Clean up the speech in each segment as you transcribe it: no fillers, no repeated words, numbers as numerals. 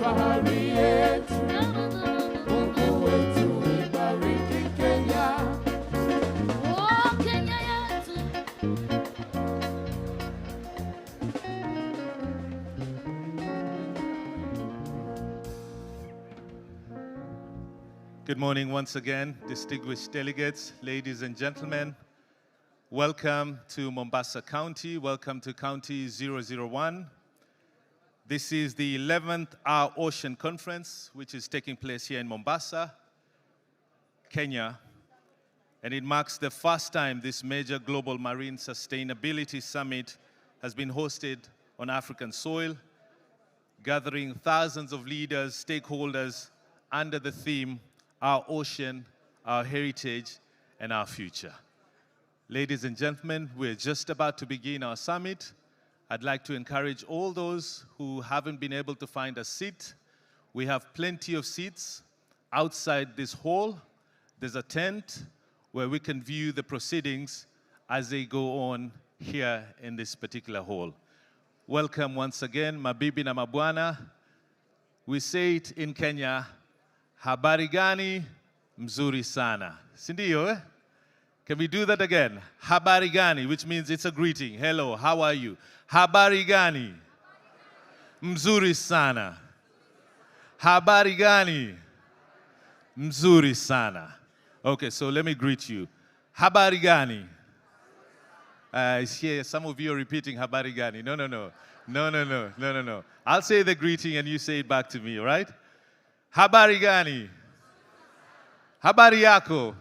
bahari yetu. Mungu wetu ibariki Kenya. Oh, Kenya yetu. Good morning once again, distinguished delegates, ladies and gentlemen. Welcome to Mombasa County. Welcome to County 001. This is the 11th Our Ocean Conference, which is taking place here in Mombasa, Kenya. And it marks the first time this major global marine sustainability summit has been hosted on African soil, gathering thousands of leaders, stakeholders under the theme, Our Ocean, Our Heritage, and Our Future. Ladies and gentlemen, we're just about to begin our summit. I'd like to encourage all those who haven't been able to find a seat. We have plenty of seats outside this hall. There's a tent where we can view the proceedings as they go on here in this particular hall. Welcome once again, mabibi na mabwana. We say it in Kenya, habari gani mzuri sana. Sindio, eh? Can we do that again? Habari gani, which means it's a greeting. Hello, how are you? Habari gani mzuri sana. Habari gani mzuri sana. Okay, so let me greet you. Habari gani. I hear some of you are repeating habari gani. No. I'll say the greeting and you say it back to me, all right? Habari gani. Habari yako.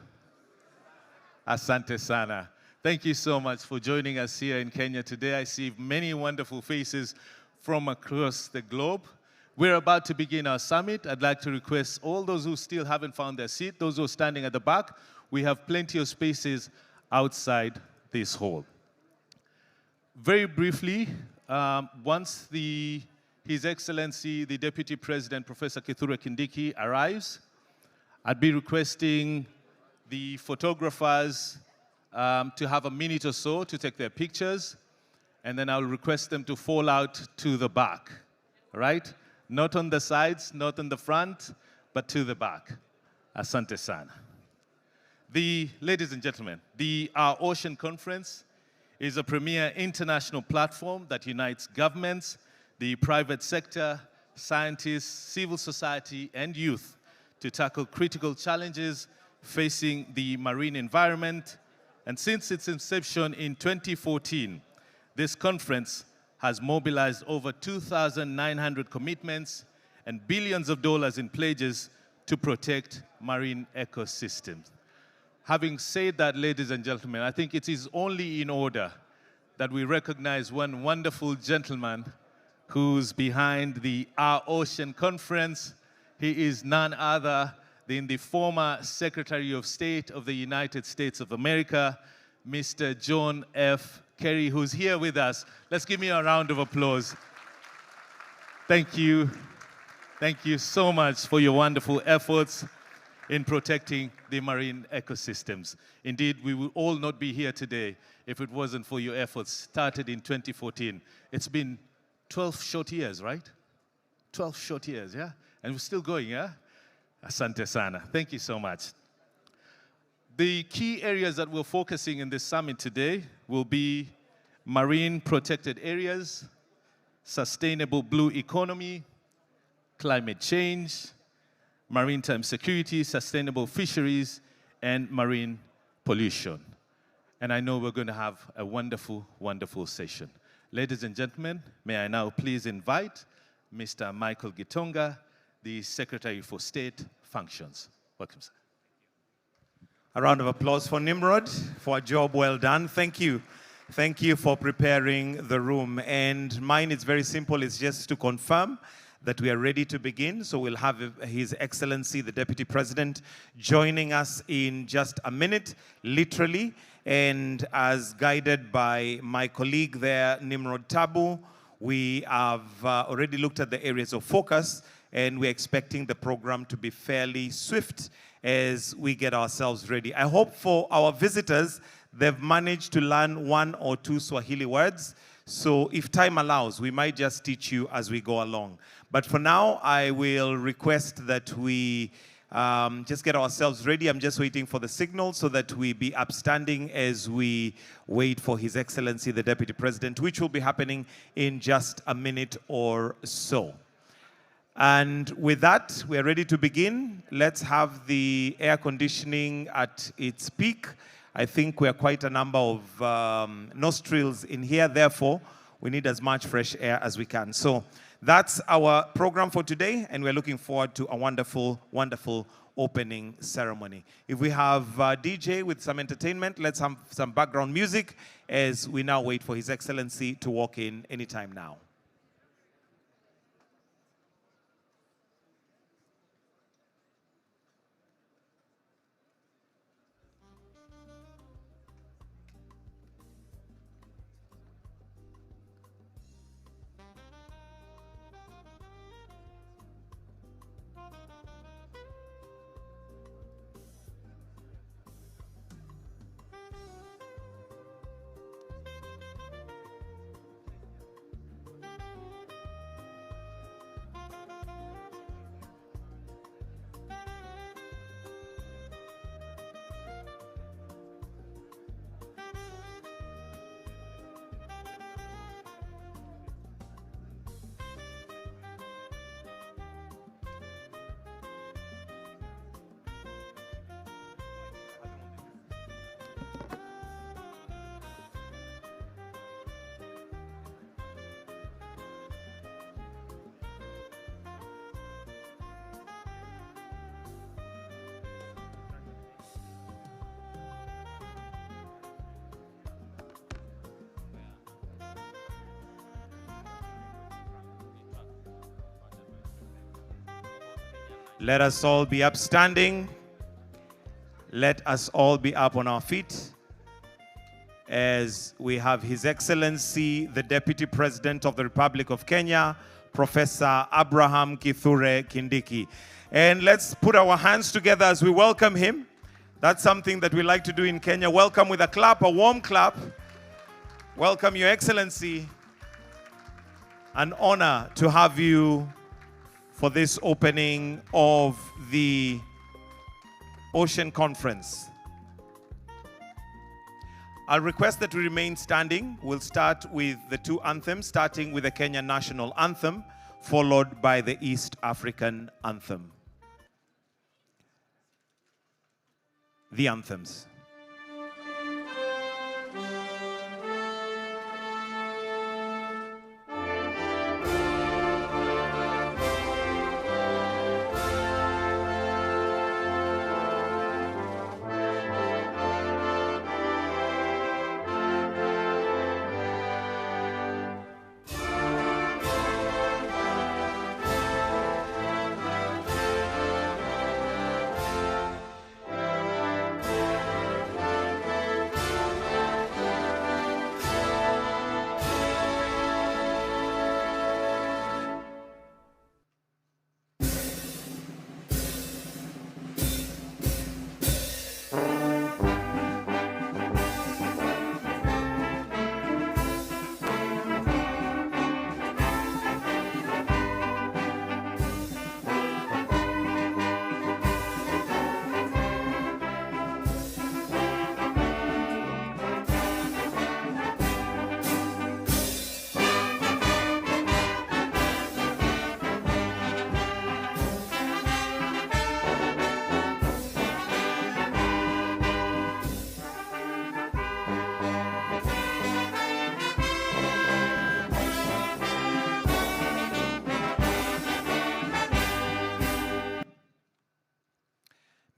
Asante sana. Thank you so much for joining us here in Kenya today. I see many wonderful faces from across the globe. We're about to begin our summit. I'd like to request all those who still haven't found their seat, those who are standing at the back, we have plenty of spaces outside this hall. Very briefly, once His Excellency, the Deputy President, Professor Kithure Kindiki, arrives, I'd be requesting the photographers to have a minute or so to take their pictures, and then I'll request them to fall out to the back, all right? Not on the sides, not on the front, but to the back. Asante sana. Ladies and gentlemen, the Our Ocean Conference is a premier international platform that unites governments, the private sector, scientists, civil society, and youth to tackle critical challenges facing the marine environment. And since its inception in 2014, this conference has mobilized over 2,900 commitments and billions of dollars in pledges to protect marine ecosystems. Having said that, ladies and gentlemen, I think it is only in order that we recognize one wonderful gentleman who's behind the Our Ocean Conference. He is none other than the former Secretary of State of the United States of America, Mr. John F. Kerry, who's here with us. Let's give me a round of applause. Thank you. Thank you so much for your wonderful efforts in protecting the marine ecosystems. Indeed, we will all not be here today if it wasn't for your efforts started in 2014. It's been 12 short years, right? 12 short years, yeah? And we're still going, yeah? Asante sana. Thank you so much. The key areas that we're focusing in this summit today will be marine protected areas, sustainable blue economy, climate change, maritime security, sustainable fisheries, and marine pollution. And I know we're going to have a wonderful, wonderful session. Ladies and gentlemen, may I now please invite Mr. Michael Gitonga, the Secretary for State Functions. Welcome, sir. A round of applause for Nimrod for a job well done. Thank you. Thank you for preparing the room. And mine is very simple. It's just to confirm that we are ready to begin. So we'll have His Excellency, the Deputy President, joining us in just a minute, literally. And as guided by my colleague there, Nimrod Tabu, we have already looked at the areas of focus, and we're expecting the program to be fairly swift as we get ourselves ready. I hope for our visitors, they've managed to learn one or two Swahili words. So if time allows, we might just teach you as we go along. But for now, I will request that we just get ourselves ready. I'm just waiting for the signal so that we be upstanding as we wait for His Excellency, the Deputy President, which will be happening in just a minute or so. And with that, we are ready to begin. Let's have the air conditioning at its peak. I think we are quite a number of nostrils in here. Therefore, we need as much fresh air as we can. So that's our program for today, and we're looking forward to a wonderful, wonderful opening ceremony. If we have DJ with some entertainment, let's have some background music as we now wait for His Excellency to walk in anytime now. Let us all be upstanding. Let us all be up on our feet as we have His Excellency, the Deputy President of the Republic of Kenya, Professor Abraham Kithure Kindiki. And let's put our hands together as we welcome him. That's something that we like to do in Kenya. Welcome with a clap, a warm clap. Welcome, Your Excellency. An honor to have you for this opening of the Ocean Conference. I'll request that we remain standing. We'll start with the two anthems, starting with the Kenyan National Anthem, followed by the East African Anthem. The anthems.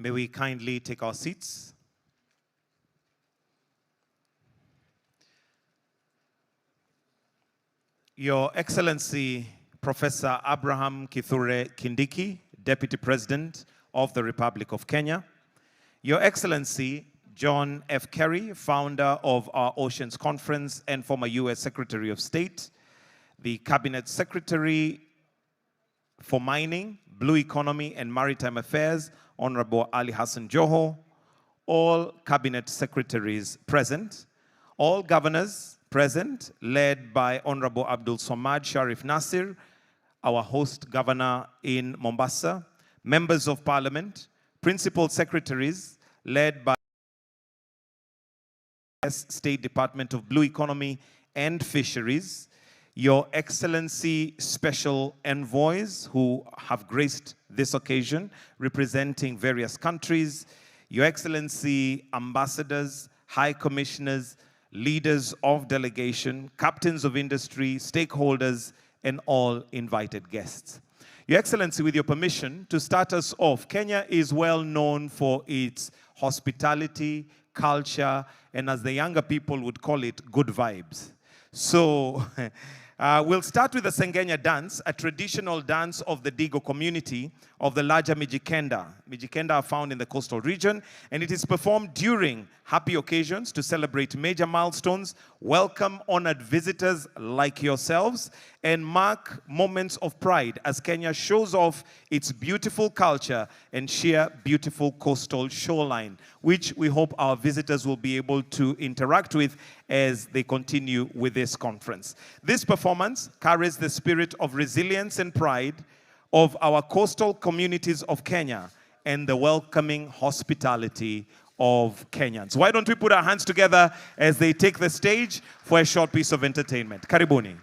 May we kindly take our seats. Your Excellency, Professor Abraham Kithure Kindiki, Deputy President of the Republic of Kenya. Your Excellency, John F. Kerry, founder of our Oceans Conference and former U.S. Secretary of State, the Cabinet Secretary for Mining, Blue Economy and Maritime Affairs, Honorable Ali Hassan Joho, all Cabinet Secretaries present, all governors, present, led by Honorable Abdul Samad Sharif Nasir, our host governor in Mombasa, members of parliament, principal secretaries, led by State Department of Blue Economy and Fisheries, Your Excellency special envoys who have graced this occasion, representing various countries, Your Excellency ambassadors, high commissioners, leaders of delegation, captains of industry, stakeholders, and all invited guests. Your Excellency, with your permission, to start us off, Kenya is well known for its hospitality, culture, and as the younger people would call it, good vibes. So we'll start with the Sengenya dance, a traditional dance of the Digo community of the larger Mijikenda. Mijikenda are found in the coastal region, and it is performed during happy occasions to celebrate major milestones, welcome honored visitors like yourselves, and mark moments of pride as Kenya shows off its beautiful culture and sheer beautiful coastal shoreline, which we hope our visitors will be able to interact with as they continue with this conference. This performance carries the spirit of resilience and pride of our coastal communities of Kenya and the welcoming hospitality of Kenyans. Why don't we put our hands together as they take the stage for a short piece of entertainment. Karibuni.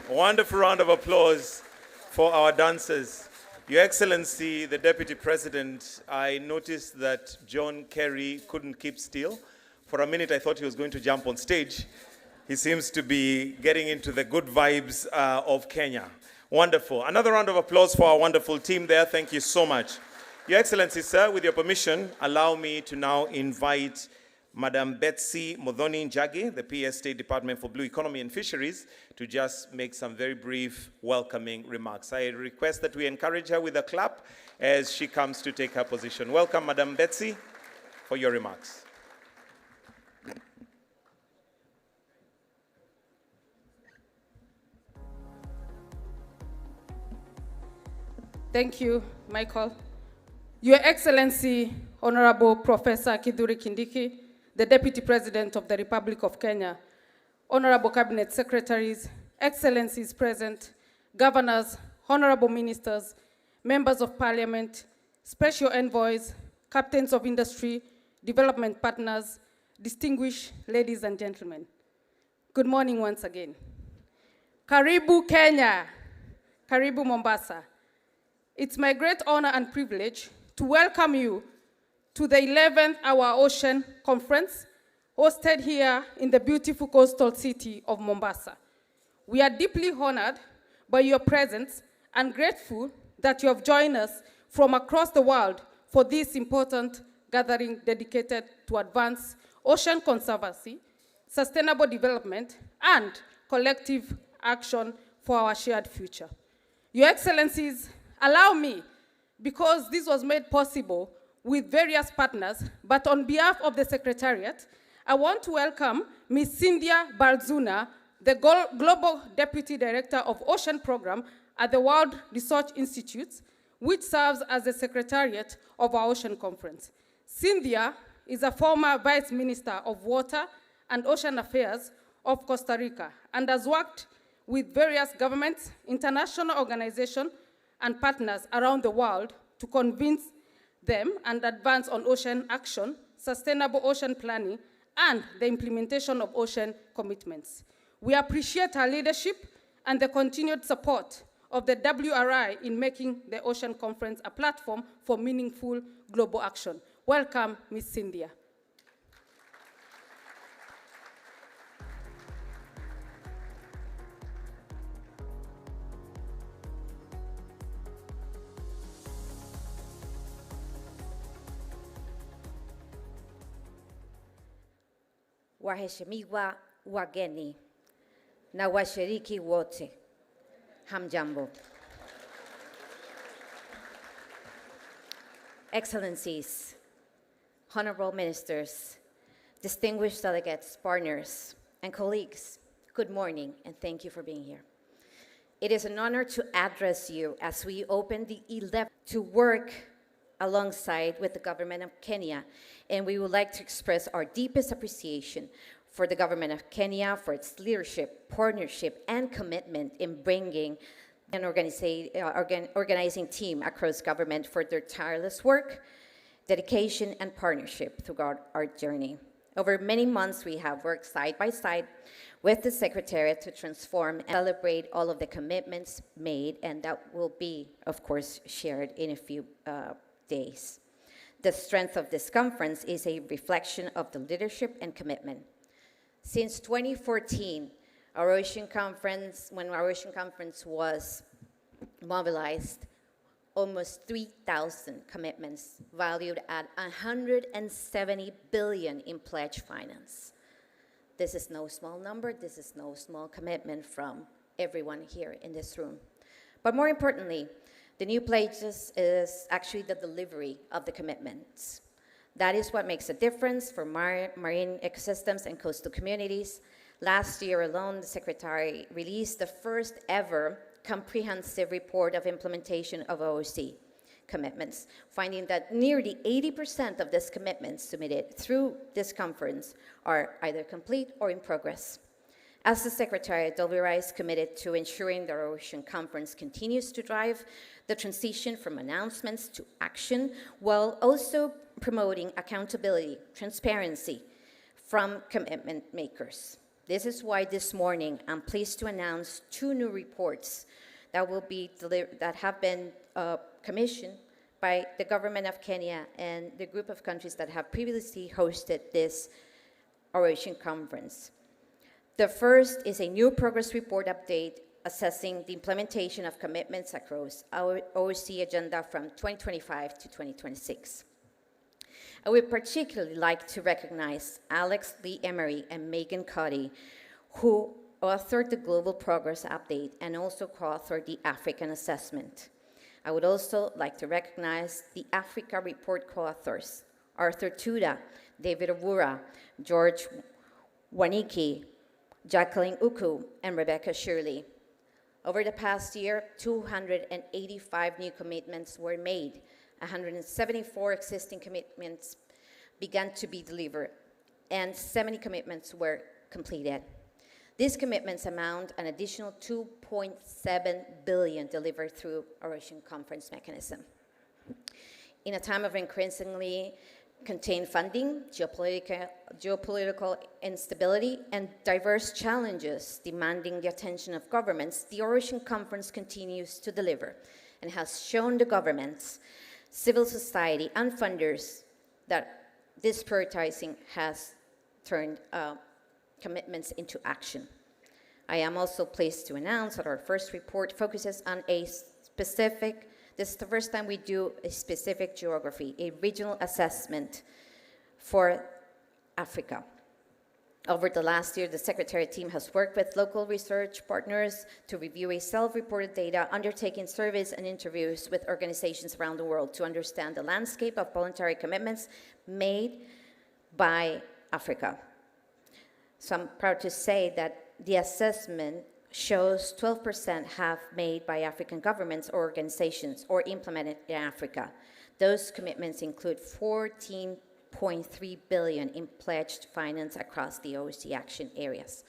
Wonderful round of applause for our dancers. Your Excellency, the Deputy President, I noticed that John Kerry couldn't keep still. For a minute, I thought he was going to jump on stage. He seems to be getting into the good vibes of Kenya. Wonderful. Another round of applause for our wonderful team there. Thank you so much. Your Excellency, sir, with your permission, allow me to now invite Madam Betsy Modhoni Njagi, the PS State Department for Blue Economy and Fisheries, to just make some very brief welcoming remarks. I request that we encourage her with a clap as she comes to take her position. Welcome, Madam Betsy, for your remarks. Thank you, Michael. Your Excellency, Honorable Professor Kithure Kindiki, the Deputy President of the Republic of Kenya, Honorable Cabinet Secretaries, Excellencies present, Governors, Honorable Ministers, Members of Parliament, Special Envoys, Captains of Industry, Development Partners, distinguished ladies and gentlemen. Good morning once again. Karibu Kenya, Karibu Mombasa. It's my great honor and privilege to welcome you to the 11th Our Ocean Conference, hosted here in the beautiful coastal city of Mombasa. We are deeply honored by your presence and grateful that you have joined us from across the world for this important gathering dedicated to advance ocean conservancy, sustainable development, and collective action for our shared future. Your Excellencies, allow me, because this was made possible with various partners, but on behalf of the Secretariat, I want to welcome Ms. Cynthia Balzuna, the Global Deputy Director of Ocean Program at the World Resource Institute, which serves as the Secretariat of our Ocean Conference. Cynthia is a former Vice Minister of Water and Ocean Affairs of Costa Rica and has worked with various governments, international organizations, and partners around the world to convince them and advance on ocean action, sustainable ocean planning, and the implementation of ocean commitments. We appreciate her leadership and the continued support of the WRI in making the Ocean Conference a platform for meaningful global action. Welcome, Ms. Cynthia. Waheshimiwa wageni na washiriki wote, hamjambo. Excellencies, honorable ministers, distinguished delegates, partners, and colleagues, good morning and thank you for being here. It is an honor to address you as we open the 11th to work alongside with the government of Kenya, and we would like to express our deepest appreciation for the government of Kenya for its leadership, partnership, and commitment in bringing an organizing team across government for their tireless work, dedication, and partnership throughout our journey. Over many months, we have worked side by side with the Secretariat to transform and celebrate all of the commitments made, and that will be, of course, shared in a few days. The strength of this conference is a reflection of the leadership and commitment. Since 2014, when our Ocean Conference was mobilized, almost 3,000 commitments valued at 170 billion in pledge finance. This is no small number, this is no small commitment from everyone here in this room. But more importantly, the new pledges is actually the delivery of the commitments. That is what makes a difference for marine ecosystems and coastal communities. Last year alone, the Secretary released the first ever comprehensive report of implementation of OOC commitments, finding that nearly 80% of these commitments submitted through this conference are either complete or in progress. As the Secretary, WRI is committed to ensuring the Ocean Conference continues to drive the transition from announcements to action, while also promoting accountability, transparency from commitment makers. This is why this morning I'm pleased to announce 2 new reports that will be that have been commissioned by the government of Kenya and the group of countries that have previously hosted this Ocean Conference. The first is a new progress report update assessing the implementation of commitments across our OSCE agenda from 2025 to 2026. I would particularly like to recognize Alex Lee Emery and Megan Cuddy, who authored the Global Progress Update and also co-authored the African Assessment. I would also like to recognize the Africa Report co-authors, Arthur Tuda, David Awura, George Waniki, Jacqueline Uku, and Rebecca Shirley. Over the past year, 285 new commitments were made. 174 existing commitments began to be delivered, and 70 commitments were completed. These commitments amount an additional 2.7 billion delivered through our Ocean Conference mechanism. In a time of increasingly contained funding, geopolitical instability, and diverse challenges demanding the attention of governments, the Ocean Conference continues to deliver and has shown the governments, civil society, and funders that this prioritizing has turned commitments into action. I am also pleased to announce that our first report focuses on a specific, this is the first time we do a specific geography, a regional assessment for Africa. Over the last year, the Secretariat team has worked with local research partners to review a self-reported data, undertaking surveys and interviews with organizations around the world to understand the landscape of voluntary commitments made by Africa. So I'm proud to say that the assessment shows 12% have made by African governments or organizations or implemented in Africa. Those commitments include 14.3 billion in pledged finance across the OSCE action areas.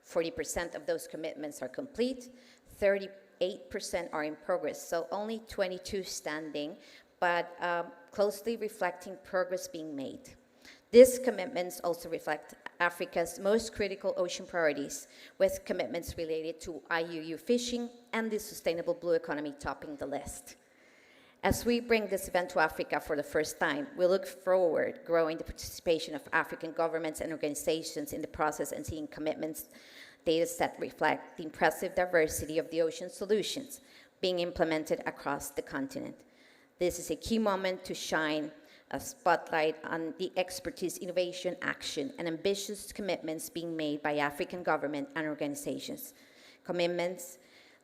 40% of those commitments are complete, 38% are in progress, so only 22 standing, but closely reflecting progress being made. These commitments also reflect Africa's most critical ocean priorities, with commitments related to IUU fishing and the sustainable blue economy topping the list. As we bring this event to Africa for the first time, we look forward growing the participation of African governments and organizations in the process and seeing commitments data set reflect the impressive diversity of the ocean solutions being implemented across the continent. This is a key moment to shine a spotlight on the expertise, innovation, action, and ambitious commitments being made by African government and organizations. Commitments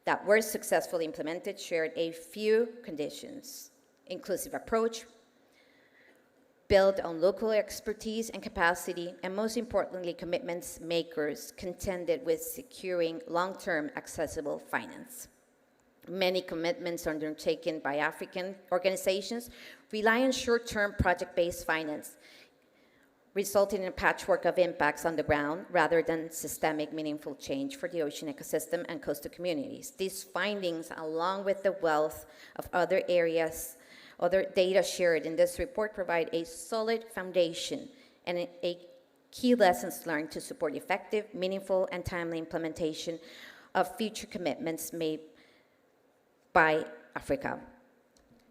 that were successfully implemented shared a few conditions: inclusive approach, build on local expertise and capacity, and most importantly, commitments makers contended with securing long-term accessible finance. Many commitments undertaken by African organizations rely on short-term project-based finance, resulting in a patchwork of impacts on the ground rather than systemic, meaningful change for the ocean ecosystem and coastal communities. These findings, along with the wealth of other areas, other data shared in this report, provide a solid foundation and a key lessons learned to support effective, meaningful, and timely implementation of future commitments made by Africa.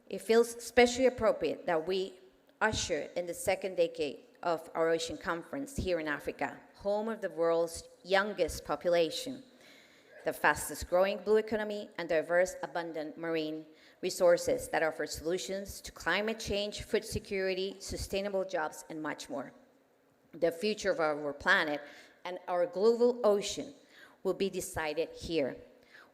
It feels especially appropriate that we usher in the second decade of our Ocean Conference here in Africa, home of the world's youngest population, the fastest growing blue economy, and diverse, abundant marine resources that offer solutions to climate change, food security, sustainable jobs, and much more. The future of our planet and our global ocean will be decided here.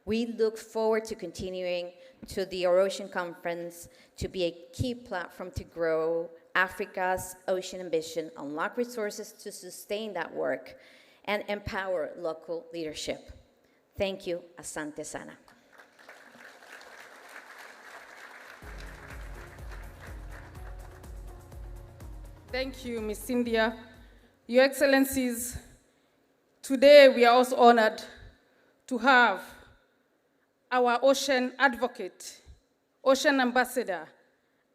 We look forward to continuing to the Ocean Conference to be a key platform to grow Africa's ocean ambition, unlock resources to sustain that work, and empower local leadership. Thank you. Asante sana. Thank you, Ms. Cynthia. Your Excellencies, today we are also honored to have our ocean advocate, ocean ambassador,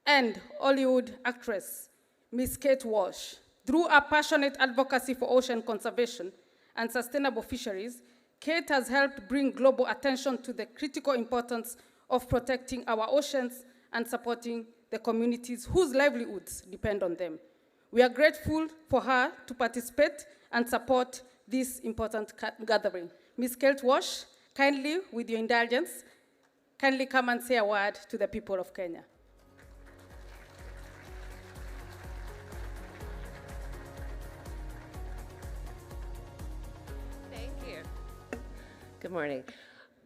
and Hollywood actress, Ms. Kate Walsh. Through her passionate advocacy for ocean conservation and sustainable fisheries, Kate has helped bring global attention to the critical importance of protecting our oceans and supporting the communities whose livelihoods depend on them. We are grateful for her to participate and support this important gathering. Ms. Kate Walsh, kindly, with your indulgence, kindly come and say a word to the people of Kenya. Thank you. Good morning.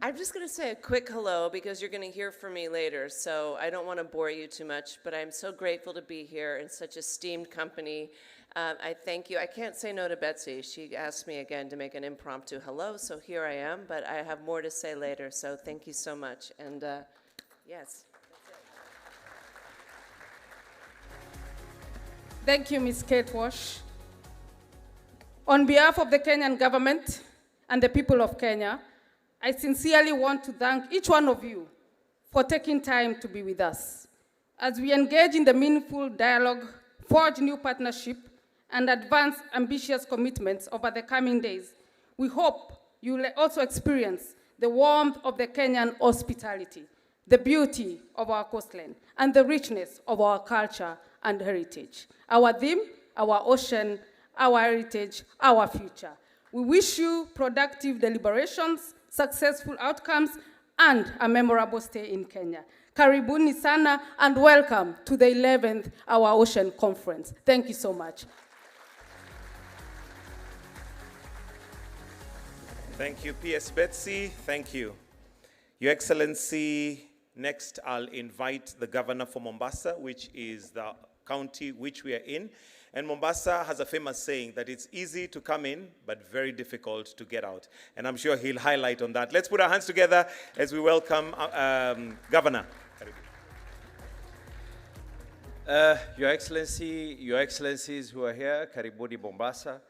I'm just going to say a quick hello because you're going to hear from me later, so I don't want to bore you too much, but I'm so grateful to be here in such esteemed company. I thank you. I can't say no to Betsy. She asked me again to make an impromptu hello, so here I am, but I have more to say later, so thank you so much. And yes. Thank you, Ms. Kate Walsh. On behalf of the Kenyan government and the people of Kenya, I sincerely want to thank each one of you for taking time to be with us. As we engage in the meaningful dialogue, forge new partnership, and advance ambitious commitments over the coming days, we hope you will also experience the warmth of the Kenyan hospitality, the beauty of our coastline, and the richness of our culture and heritage. Our theme, our ocean, our heritage, our future. We wish you productive deliberations, successful outcomes, and a memorable stay in Kenya. Karibuni sana, and welcome to the 11th Our Ocean Conference. Thank you so much. Thank you, PS Betsy. Thank you. Your Excellency, next I'll invite the governor for Mombasa, which is the county which we are in. And Mombasa has a famous saying that it's easy to come in, but very difficult to get out. And I'm sure he'll highlight on that. Let's put our hands together as we welcome Governor. Your Excellency, Your Excellencies who are here, Karibuni Mombasa.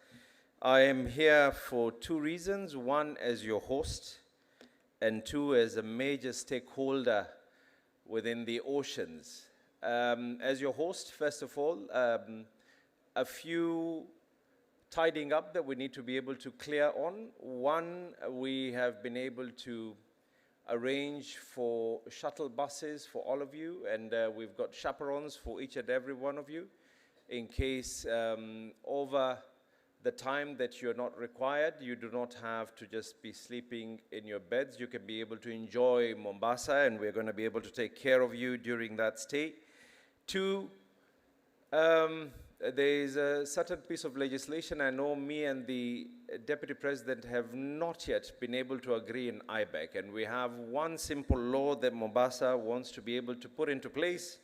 I am here for two reasons. One, as your host, and two, as a major stakeholder within the oceans. As your host, first of all, a few tidying up that we need to be able to clear on. One, we have been able to arrange for shuttle buses for all of you, and we've got chaperones for each and every one of you in case over the time that you're not required, you do not have to just be sleeping in your beds. You can be able to enjoy Mombasa, and we're going to be able to take care of you during that stay. Two, there is a certain piece of legislation I know me and the Deputy President have not yet been able to agree in IBEC, and we have one simple law that Mombasa wants to be able to put into place,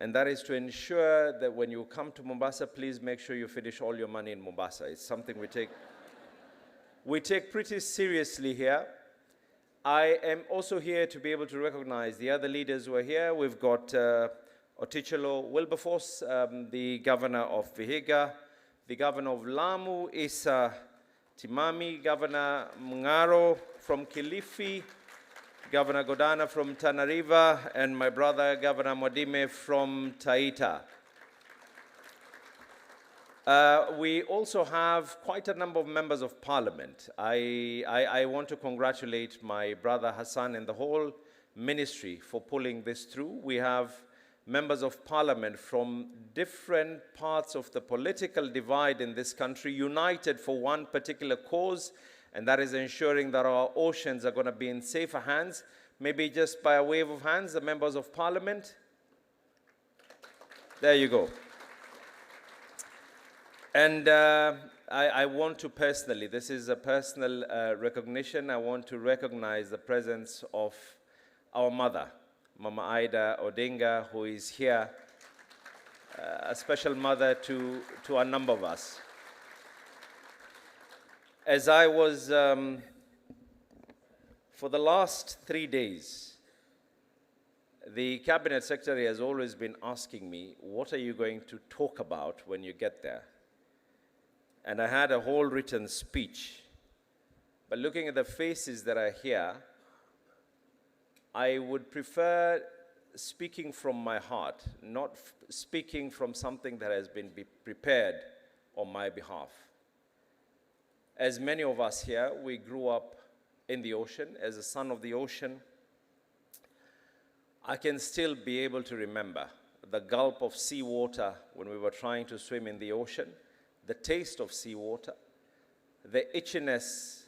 and that is to ensure that when you come to Mombasa, please make sure you finish all your money in Mombasa. It's something we take pretty seriously here. I am also here to be able to recognize the other leaders who are here. We've got Otichelo Wilberforce, the governor of Vihiga, the governor of Lamu, Isa Timami, Governor Mungaro from Kilifi, Governor Godana from Tana River, and my brother, Governor Modime from Taita. We also have quite a number of members of parliament. I want to congratulate my brother Hassan and the whole ministry for pulling this through. We have members of parliament from different parts of the political divide in this country, united for one particular cause, and that is ensuring that our oceans are going to be in safer hands. Maybe just by a wave of hands, the members of parliament. There you go. And I want to personally, this is a personal recognition, I want to recognize the presence of our mother, Mama Ida Odinga, who is here, a special mother to a number of us. As I was, for the last 3 days, the Cabinet Secretary has always been asking me, what are you going to talk about when you get there? And I had a whole written speech. But looking at the faces that are here, I would prefer speaking from my heart, not speaking from something that has been prepared on my behalf. as many of us here, we grew up in the ocean. As a son of the ocean, I can still be able to remember the gulp of seawater when we were trying to swim in the ocean, the taste of seawater, the itchiness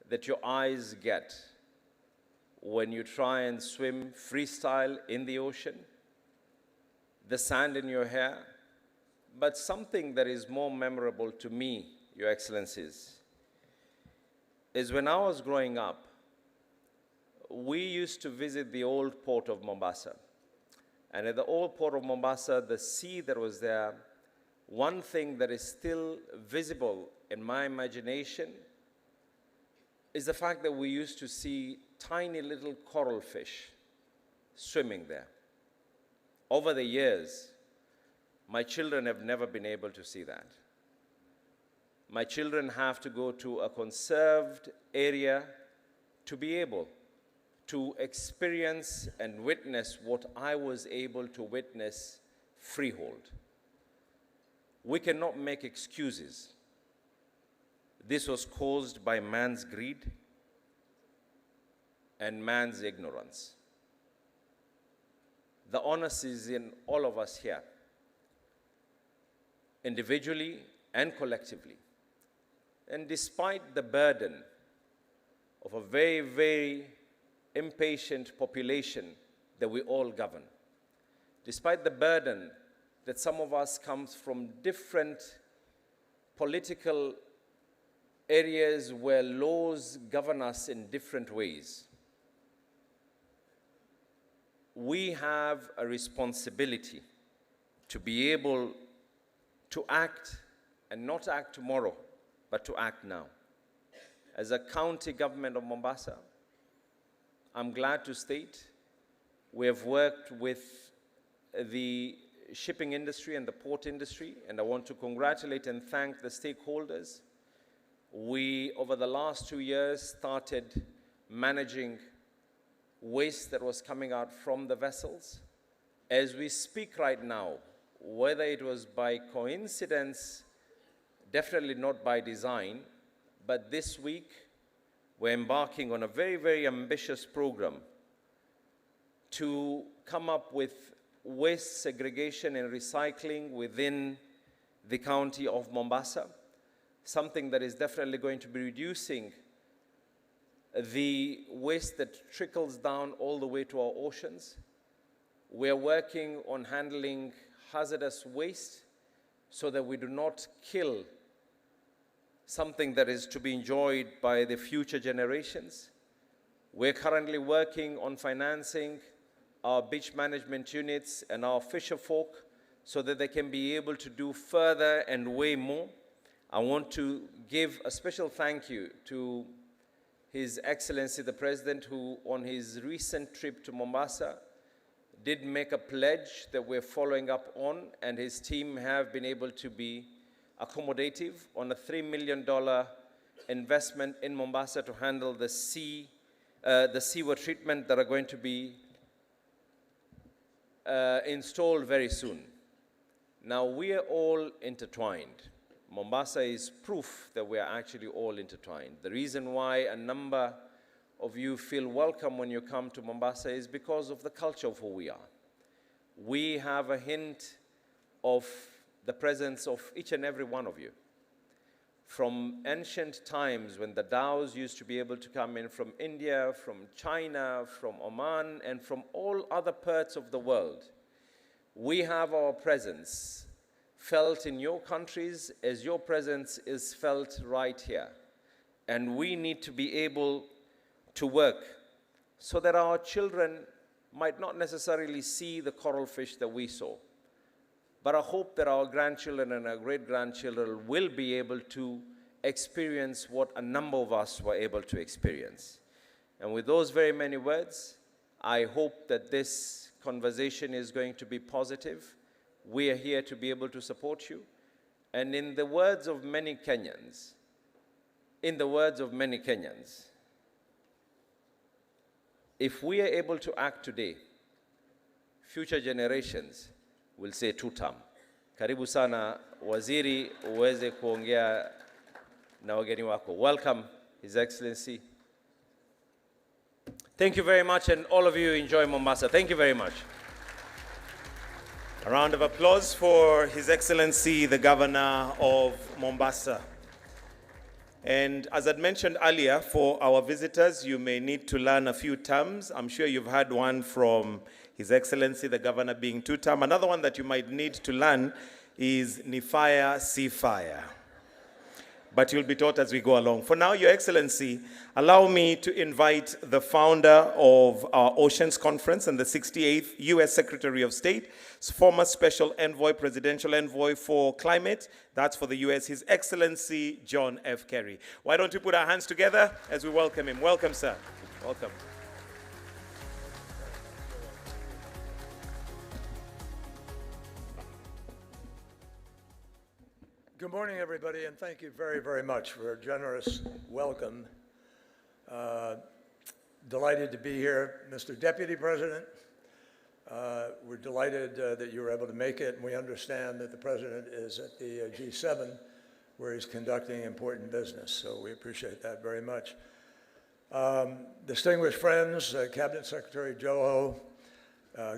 that your eyes get when you try and swim freestyle in the ocean, the sand in your hair. But something that is more memorable to me, Your Excellencies, is when I was growing up, we used to visit the old port of Mombasa. And at the old port of Mombasa, the sea that was there, one thing that is still visible in my imagination is the fact that we used to see tiny little coral fish swimming there. Over the years, my children have never been able to see that. My children have to go to a conserved area to be able to experience and witness what I was able to witness freehold. We cannot make excuses. This was caused by man's greed and man's ignorance. The onus is in all of us here, individually and collectively. And despite the burden of a very, very impatient population that we all govern, despite the burden that some of us comes from different political areas where laws govern us in different ways, we have a responsibility to be able to act and not act tomorrow, but to act now. As a county government of Mombasa, I'm glad to state we have worked with the shipping industry and the port industry, and I want to congratulate and thank the stakeholders. We, over the last 2 years, started managing waste that was coming out from the vessels. As we speak right now, whether it was by coincidence, definitely not by design, but this week we're embarking on a very, very ambitious program to come up with waste segregation and recycling within the county of Mombasa, something that is definitely going to be reducing the waste that trickles down all the way to our oceans. We're working on handling hazardous waste so that we do not kill something that is to be enjoyed by the future generations. We're currently working on financing our beach management units and our fisher folk so that they can be able to do further and way more. I want to give a special thank you to His Excellency the President, who on his recent trip to Mombasa did make a pledge that we're following up on, and his team have been able to be accommodative on a $3 million investment in Mombasa to handle the sewer treatment that are going to be installed very soon. Now, we are all intertwined. Mombasa is proof that we are actually all intertwined. The reason why a number of you feel welcome when you come to Mombasa is because of the culture of who we are. We have a hint of the presence of each and every one of you. From ancient times when the dhows used to be able to come in from India, from China, from Oman, and from all other parts of the world, we have our presence felt in your countries as your presence is felt right here. And we need to be able to work so that our children might not necessarily see the coral fish that we saw. But I hope that our grandchildren and our great-grandchildren will be able to experience what a number of us were able to experience. And with those very many words, I hope that this conversation is going to be positive. We are here to be able to support you. And in the words of many Kenyans, if we are able to act today, future generations will say tutam. Karibu sana waziri, uweze kuongea na wageni wako. Welcome, His Excellency. Thank you very much, and all of you enjoy Mombasa. Thank you very much. A round of applause for His Excellency, the Governor of Mombasa. And as I'd mentioned earlier, for our visitors, you may need to learn a few terms. I'm sure you've had one from His Excellency, the Governor, being two-term. Another one that you might need to learn is ni fire, si fire. But you'll be taught as we go along. For now, Your Excellency, allow me to invite the founder of our Oceans Conference and the 68th U.S. Secretary of State, former Special Envoy, Presidential Envoy for Climate, that's for the U.S., His Excellency John F. Kerry. Why don't we put our hands together as we welcome him? Welcome, sir. Welcome. Good morning, everybody, and thank you very, very much for a generous welcome. Delighted to be here, Mr. Deputy President. We're delighted that you were able to make it, and we understand that the President is at the G7, where he's conducting important business, so we appreciate that very much. Distinguished friends, Cabinet Secretary Joho,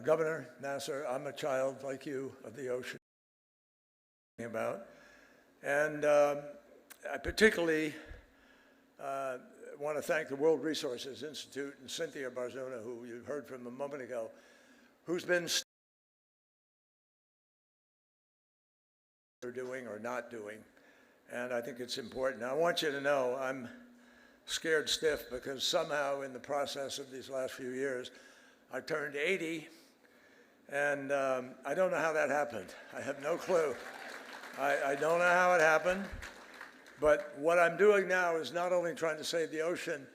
Governor Nasser, I'm a child like you of the ocean. About. And I particularly want to thank the World Resources Institute and Cynthia Barzuna, who you heard from a moment ago, who's been doing or not doing. And I think it's important. Now, I want you to know I'm scared stiff because somehow in the process of these last few years, I turned 80, and I don't know how that happened. I have no clue. I don't know how it happened, but what I'm doing now is not only trying to save the ocean,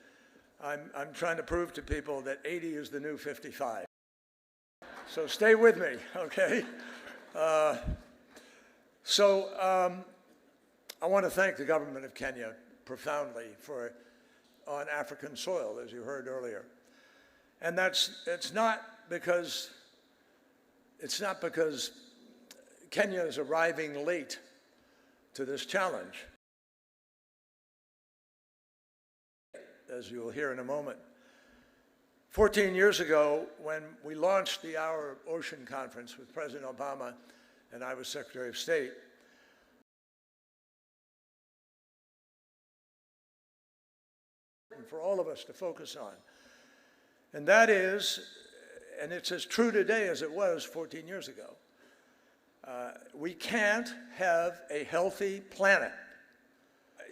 I'm trying to prove to people that 80 is the new 55. So stay with me, okay? I want to thank the government of Kenya profoundly on African soil, as you heard earlier. And it's not because Kenya is arriving late to this challenge, as you'll hear in a moment. 14 years ago, when we launched the Our Ocean Conference with President Obama and I was Secretary of State, for all of us to focus on. And that is, and it's as true today as it was 14 years ago, we can't have a healthy planet.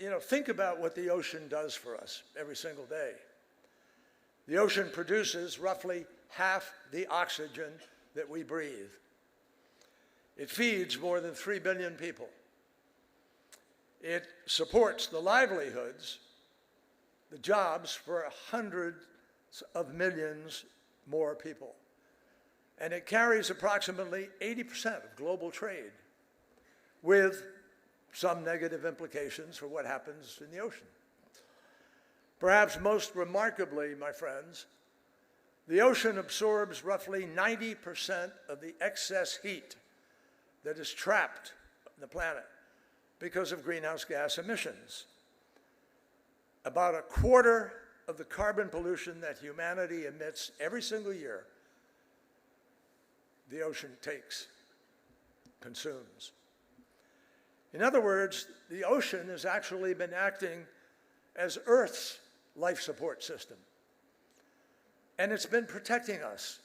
You know, think about what the ocean does for us every single day. The ocean produces roughly half the oxygen that we breathe. It feeds more than 3 billion people. It supports the livelihoods, the jobs for hundreds of millions more people. And it carries approximately 80% of global trade, with some negative implications for what happens in the ocean. Perhaps most remarkably, my friends, the ocean absorbs roughly 90% of the excess heat that is trapped on the planet because of greenhouse gas emissions. About a quarter of the carbon pollution that humanity emits every single year, the ocean takes, consumes. In other words, the ocean has actually been acting as Earth's life support system. And it's been protecting us.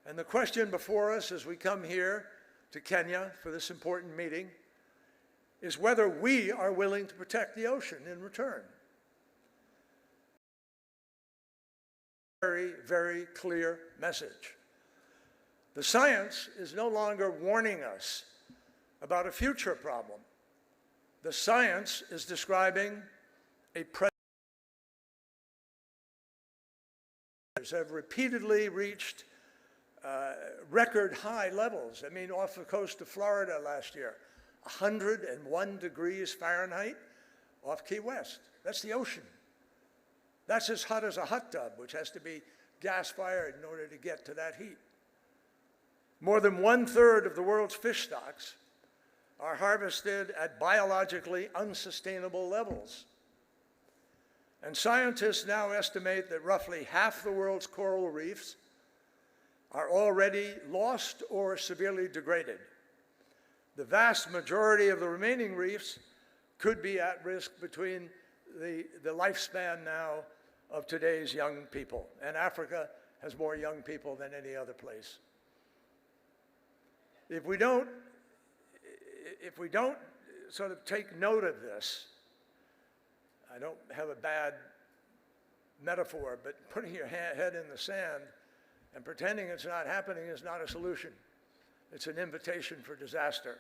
And the question before us as we come here to Kenya for this important meeting is whether we are willing to protect the ocean in return. Very, very clear message. The science is no longer warning us about a future problem. The science is describing a present. Have repeatedly reached record high levels. I mean, off the coast of Florida last year, 101 degrees Fahrenheit off Key West. That's the ocean. That's as hot as a hot tub, which has to be gas-fired in order to get to that heat. More than 1/3 of the world's fish stocks are harvested at biologically unsustainable levels. And scientists now estimate that roughly half the world's coral reefs are already lost or severely degraded. The vast majority of the remaining reefs could be at risk between the lifespan now of today's young people. And Africa has more young people than any other place. If we don't sort of take note of this, I don't have a bad metaphor, but putting your head in the sand and pretending it's not happening is not a solution. It's an invitation for disaster.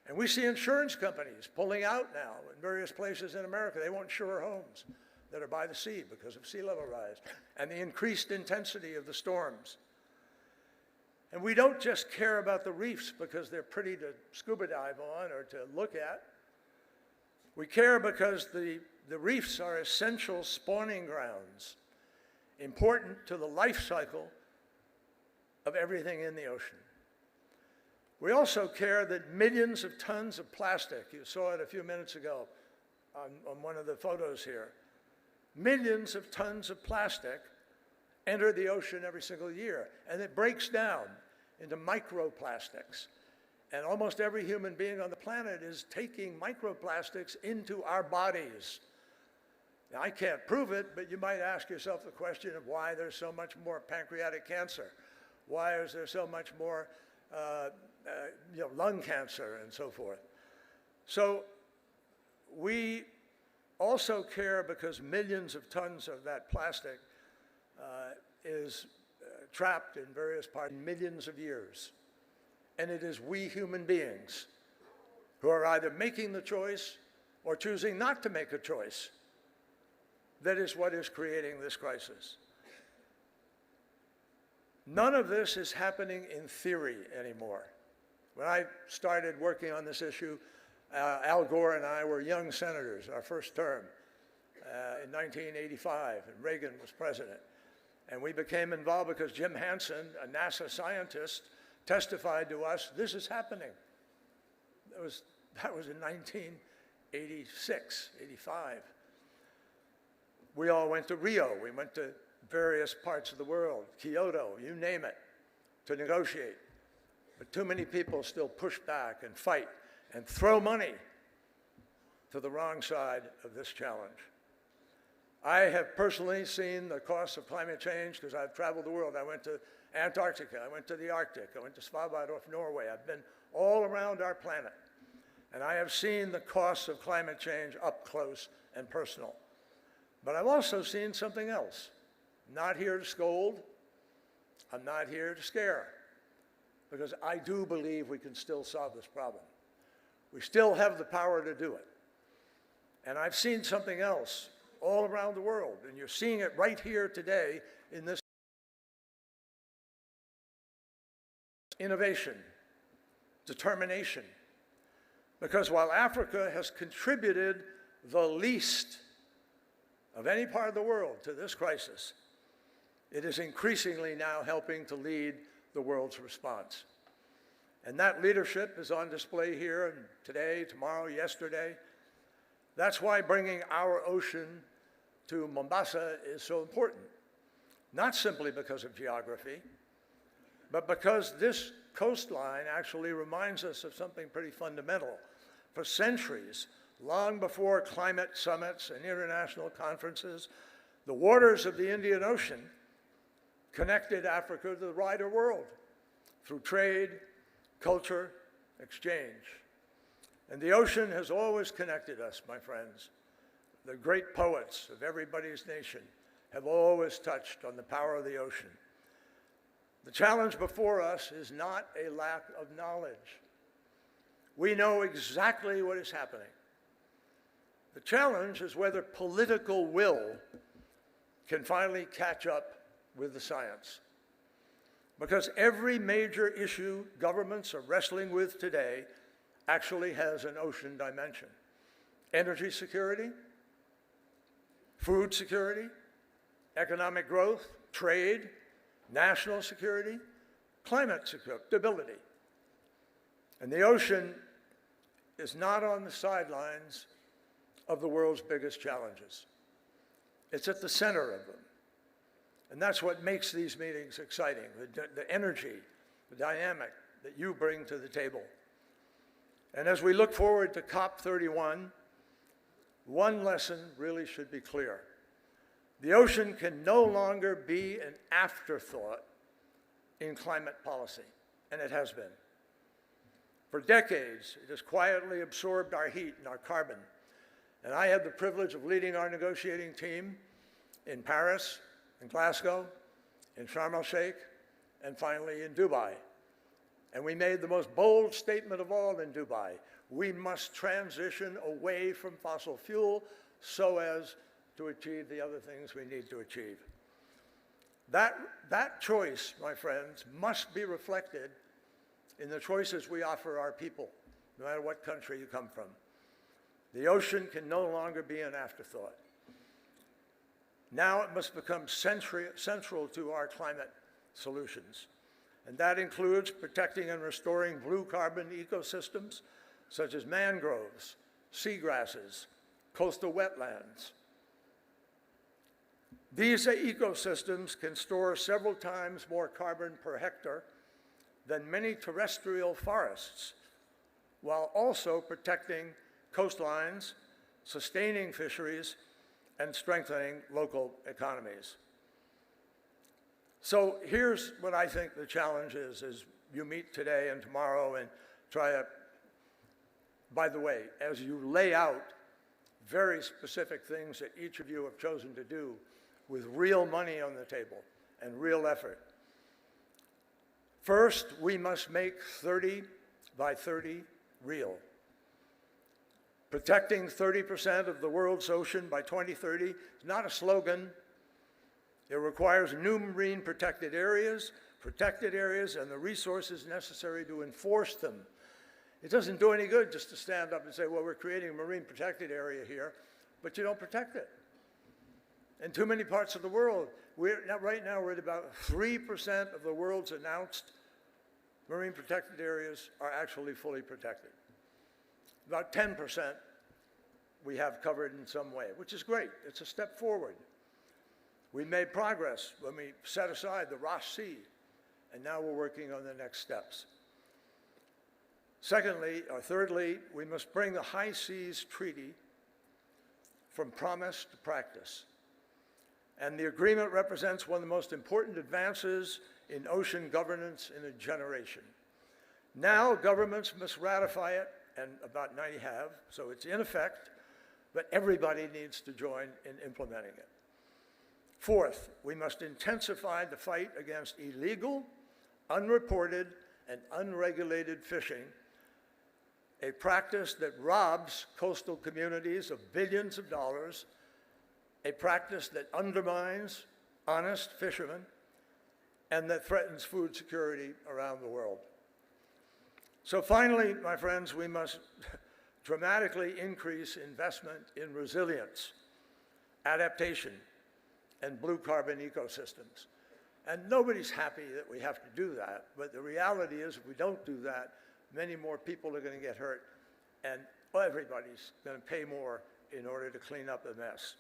And we see insurance companies pulling out now in various places in America. They won't insure homes that are by the sea because of sea level rise and the increased intensity of the storms. And we don't just care about the reefs because they're pretty to scuba dive on or to look at. We care because the reefs are essential spawning grounds, important to the life cycle of everything in the ocean. We also care that millions of tons of plastic, you saw it a few minutes ago on one of the photos here, millions of tons of plastic enter the ocean every single year, and it breaks down into microplastics. And almost every human being on the planet is taking microplastics into our bodies. Now, I can't prove it, but you might ask yourself the question of why there's so much more pancreatic cancer. Why is there so much more lung cancer and so forth? So we also care because millions of tons of that plastic is trapped in various parts, millions of years. And it is we human beings who are either making the choice or choosing not to make a choice that is what is creating this crisis. None of this is happening in theory anymore. When I started working on this issue, Al Gore and I were young senators, our first term, in 1985, and Reagan was president. And we became involved because Jim Hansen, a NASA scientist, testified to us, this is happening. That was in 1986, 85. We all went to Rio. We went to various parts of the world, Kyoto, you name it, to negotiate. But too many people still push back and fight and throw money to the wrong side of this challenge. I have personally seen the costs of climate change because I've traveled the world. I went to Antarctica, I went to the Arctic, I went to Svalbard off Norway. I've been all around our planet. And I have seen the costs of climate change up close and personal. But I've also seen something else. I'm not here to scold. I'm not here to scare. Because I do believe we can still solve this problem. We still have the power to do it. And I've seen something else all around the world. And you're seeing it right here today in this innovation, determination. Because while Africa has contributed the least of any part of the world to this crisis, it is increasingly now helping to lead the world's response. And that leadership is on display here today, tomorrow, yesterday. That's why bringing our ocean to Mombasa is so important. Not simply because of geography, but because this coastline actually reminds us of something pretty fundamental. For centuries, long before climate summits and international conferences, the waters of the Indian Ocean connected Africa to the wider world through trade, culture, exchange. And the ocean has always connected us, my friends. The great poets of everybody's nation have always touched on the power of the ocean. The challenge before us is not a lack of knowledge. We know exactly what is happening. The challenge is whether political will can finally catch up with the science. Because every major issue governments are wrestling with today actually has an ocean dimension. Energy security, food security, economic growth, trade, national security, climate security, stability. And the ocean is not on the sidelines of the world's biggest challenges. It's at the center of them. And that's what makes these meetings exciting, the energy, the dynamic that you bring to the table. And as we look forward to COP31, one lesson really should be clear. The ocean can no longer be an afterthought in climate policy, and it has been. For decades, it has quietly absorbed our heat and our carbon. And I had the privilege of leading our negotiating team in Paris, in Glasgow, in Sharm el-Sheikh, and finally in Dubai. And we made the most bold statement of all in Dubai. We must transition away from fossil fuel so as to achieve the other things we need to achieve. That choice, my friends, must be reflected in the choices we offer our people, no matter what country you come from. The ocean can no longer be an afterthought. Now it must become central to our climate solutions. And that includes protecting and restoring blue carbon ecosystems, such as mangroves, seagrasses, coastal wetlands. These ecosystems can store several times more carbon per hectare than many terrestrial forests, while also protecting coastlines, sustaining fisheries, and strengthening local economies. So here's what I think the challenge is as you meet today and tomorrow and try to, by the way, as you lay out very specific things that each of you have chosen to do with real money on the table and real effort. First, we must make 30 by 30 real. Protecting 30% of the world's ocean by 2030 is not a slogan. It requires new marine protected areas, and the resources necessary to enforce them. It doesn't do any good just to stand up and say, well, we're creating a marine protected area here, but you don't protect it. In too many parts of the world, right now we're at about 3% of the world's announced marine protected areas are actually fully protected. About 10% we have covered in some way, which is great. It's a step forward. We made progress when we set aside the Ross Sea, and now we're working on the next steps. Thirdly, we must bring the High Seas Treaty from promise to practice. And the agreement represents one of the most important advances in ocean governance in a generation. Now governments must ratify it, and about 90 have, so it's in effect, but everybody needs to join in implementing it. Fourth, we must intensify the fight against illegal, unreported, and unregulated fishing, a practice that robs coastal communities of billions of dollars, a practice that undermines honest fishermen, and that threatens food security around the world. So finally, my friends, we must dramatically increase investment in resilience, adaptation, and blue carbon ecosystems. And nobody's happy that we have to do that, but the reality is if we don't do that, many more people are going to get hurt, and everybody's going to pay more in order to clean up the mess.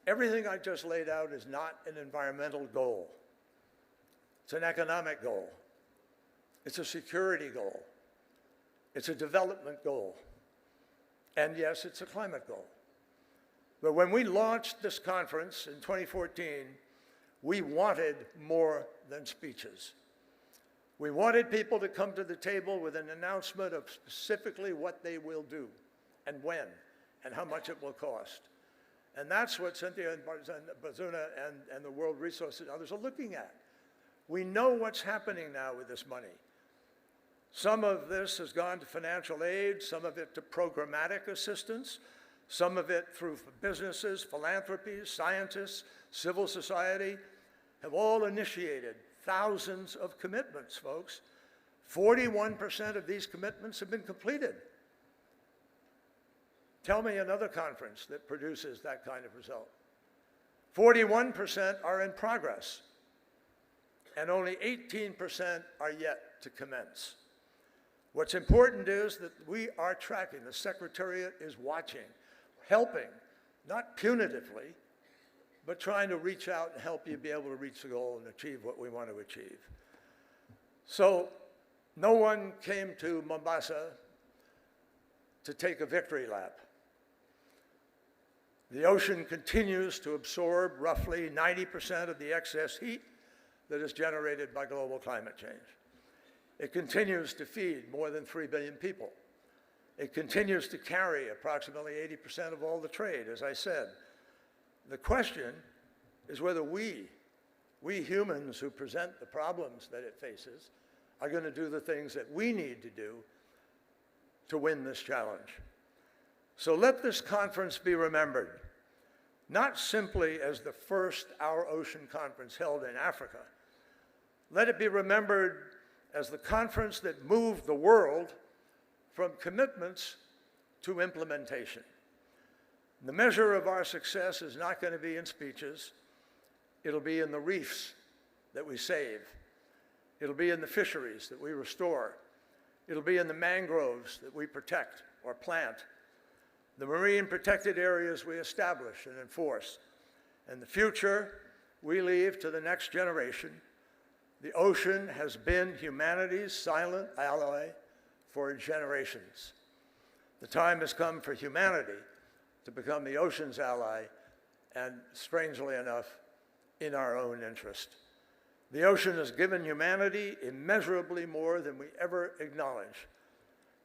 Everything I just laid out is not an environmental goal. It's an economic goal. It's a security goal. It's a development goal. And yes, it's a climate goal. But when we launched this conference in 2014, we wanted more than speeches. We wanted people to come to the table with an announcement of specifically what they will do and when and how much it will cost. And that's what Cynthia and Bazuna and the World Resources and others are looking at. We know what's happening now with this money. Some of this has gone to financial aid, some of it to programmatic assistance, some of it through businesses, philanthropies, scientists, civil society, have all initiated thousands of commitments, folks. 41% of these commitments have been completed. Tell me another conference that produces that kind of result. 41% are in progress, and only 18% are yet to commence. What's important is that we are tracking, the Secretariat is watching, helping, not punitively, but trying to reach out and help you be able to reach the goal and achieve what we want to achieve. So no one came to Mombasa to take a victory lap. The ocean continues to absorb roughly 90% of the excess heat that is generated by global climate change. It continues to feed more than 3 billion people. It continues to carry approximately 80% of all the trade, as I said. The question is whether we humans who present the problems that it faces, are going to do the things that we need to do to win this challenge. So let this conference be remembered, not simply as the first Our Ocean Conference held in Africa. Let it be remembered as the conference that moved the world from commitments to implementation. The measure of our success is not going to be in speeches. It'll be in the reefs that we save. It'll be in the fisheries that we restore. It'll be in the mangroves that we protect or plant, the marine protected areas we establish and enforce, and the future we leave to the next generation. The ocean has been humanity's silent ally for generations. The time has come for humanity to become the ocean's ally, and strangely enough, in our own interest. The ocean has given humanity immeasurably more than we ever acknowledge.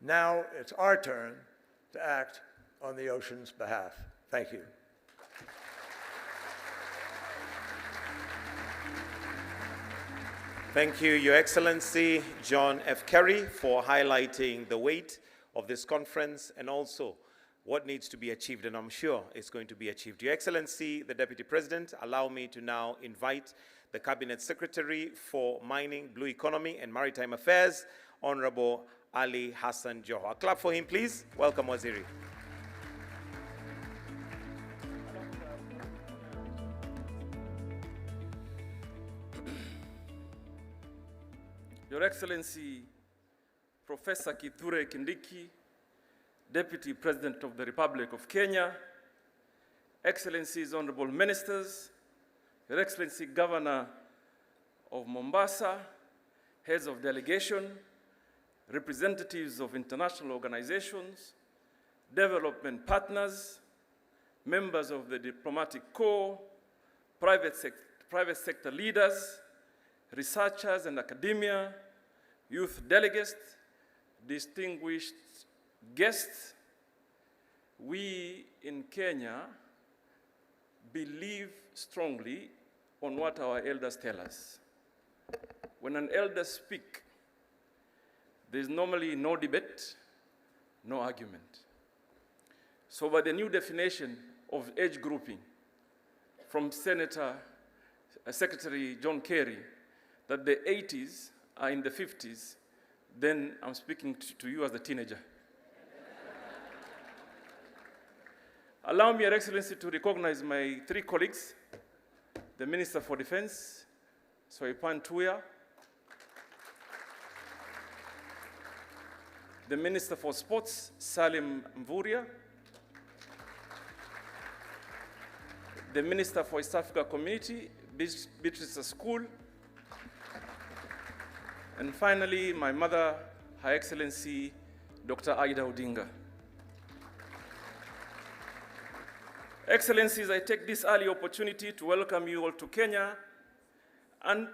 Now it's our turn to act on the ocean's behalf. Thank you. Thank you, Your Excellency John F. Kerry, for highlighting the weight of this conference and also what needs to be achieved, and I'm sure it's going to be achieved. Your Excellency, the Deputy President, allow me to now invite the Cabinet Secretary for Mining, Blue Economy and Maritime Affairs, Honorable Ali Hassan Joho. A clap for him, please. Welcome, Waziri. Your Excellency, Professor Kithure Kindiki, Deputy President of the Republic of Kenya, Excellencies, Honorable Ministers, Your Excellency, Governor of Mombasa, heads of delegation, representatives of international organizations, development partners, members of the diplomatic corps, private sector leaders, researchers and academia, youth delegates, distinguished guests. We in Kenya believe strongly on what our elders tell us. When an elder speaks, there's normally no debate, no argument. So by the new definition of age grouping from Secretary John Kerry, that the 80s are in the 50s, then I'm speaking to you as a teenager. Allow me, Your Excellency, to recognize my three colleagues, the Minister for Defense, Soipan Tuya, the Minister for Sports, Salim Mvurya, the Minister for East Africa Community, Beatrice School, and finally, my mother, Her Excellency, Dr. Aida Odinga. Excellencies, I take this early opportunity to welcome you all to Kenya and,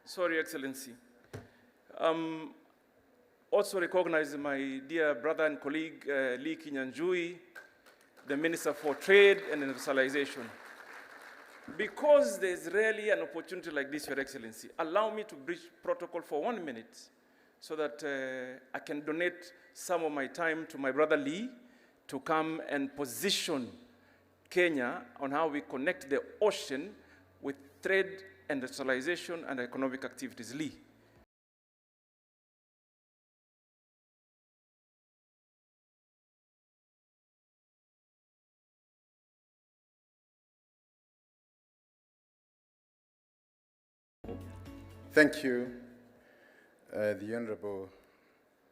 sorry, Excellency. Also recognize my dear brother and colleague, Lee Kinyanjui, the Minister for Trade and Industrialization. Because there's rarely an opportunity like this, Your Excellency, allow me to breach protocol for 1 minute so that I can donate some of my time to my brother Lee to come and position Kenya on how we connect the ocean with trade, industrialization, and economic activities. Lee. Thank you, the Honorable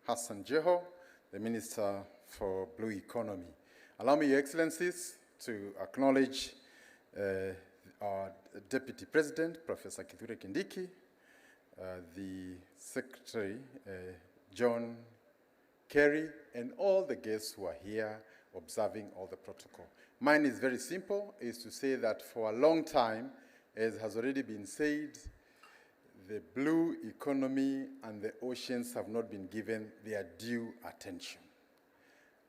Hassan Jeho, the Minister for Blue Economy. Allow me, Your Excellencies, to acknowledge our Deputy President, Professor Kithure Kindiki, the Secretary, John Kerry, and all the guests who are here observing all the protocol. Mine is very simple, is to say that for a long time, as has already been said, the blue economy and the oceans have not been given their due attention.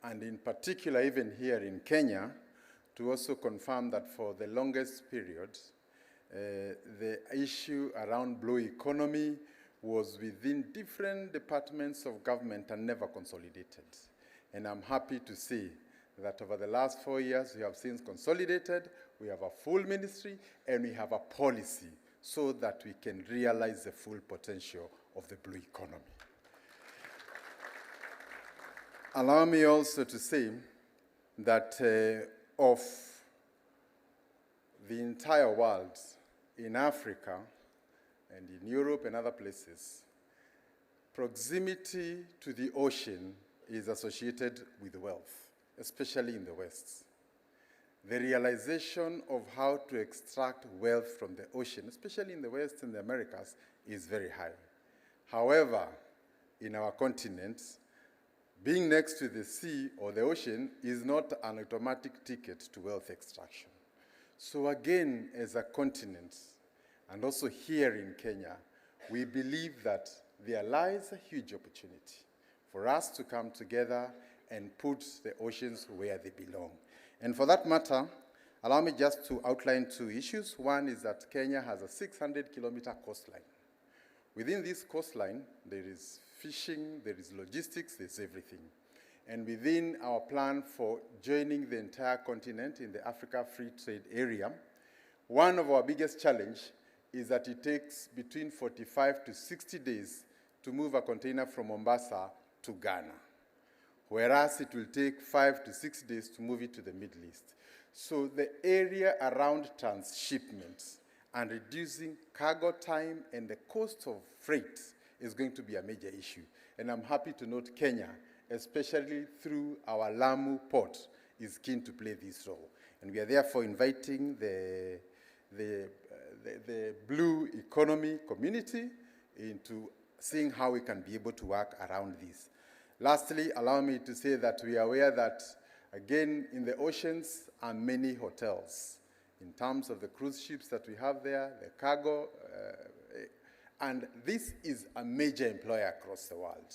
And in particular, even here in Kenya, to also confirm that for the longest period, the issue around blue economy was within different departments of government and never consolidated. And I'm happy to see that over the last 4 years, we have since consolidated, we have a full ministry, and we have a policy so that we can realize the full potential of the blue economy. Allow me also to say that of the entire world, in Africa and in Europe and other places, proximity to the ocean is associated with wealth, especially in the West. The realization of how to extract wealth from the ocean, especially in the West and the Americas, is very high. However, in our continent, being next to the sea or the ocean is not an automatic ticket to wealth extraction. So again, as a continent, and also here in Kenya, we believe that there lies a huge opportunity for us to come together and put the oceans where they belong. And for that matter, allow me just to outline two issues. One is that Kenya has a 600-kilometer coastline. Within this coastline, there is fishing, there is logistics, there's everything. And within our plan for joining the entire continent in the Africa Free Trade Area, one of our biggest challenges is that it takes between 45 to 60 days to move a container from Mombasa to Ghana, whereas it will take 5 to 6 days to move it to the Middle East. So the area around transshipment and reducing cargo time and the cost of freight is going to be a major issue. And I'm happy to note Kenya, especially through our Lamu port, is keen to play this role. And we are therefore inviting the blue economy community into seeing how we can be able to work around this. Lastly, allow me to say that we are aware that, again, in the oceans are many hotels in terms of the cruise ships that we have there, the cargo, and this is a major employer across the world.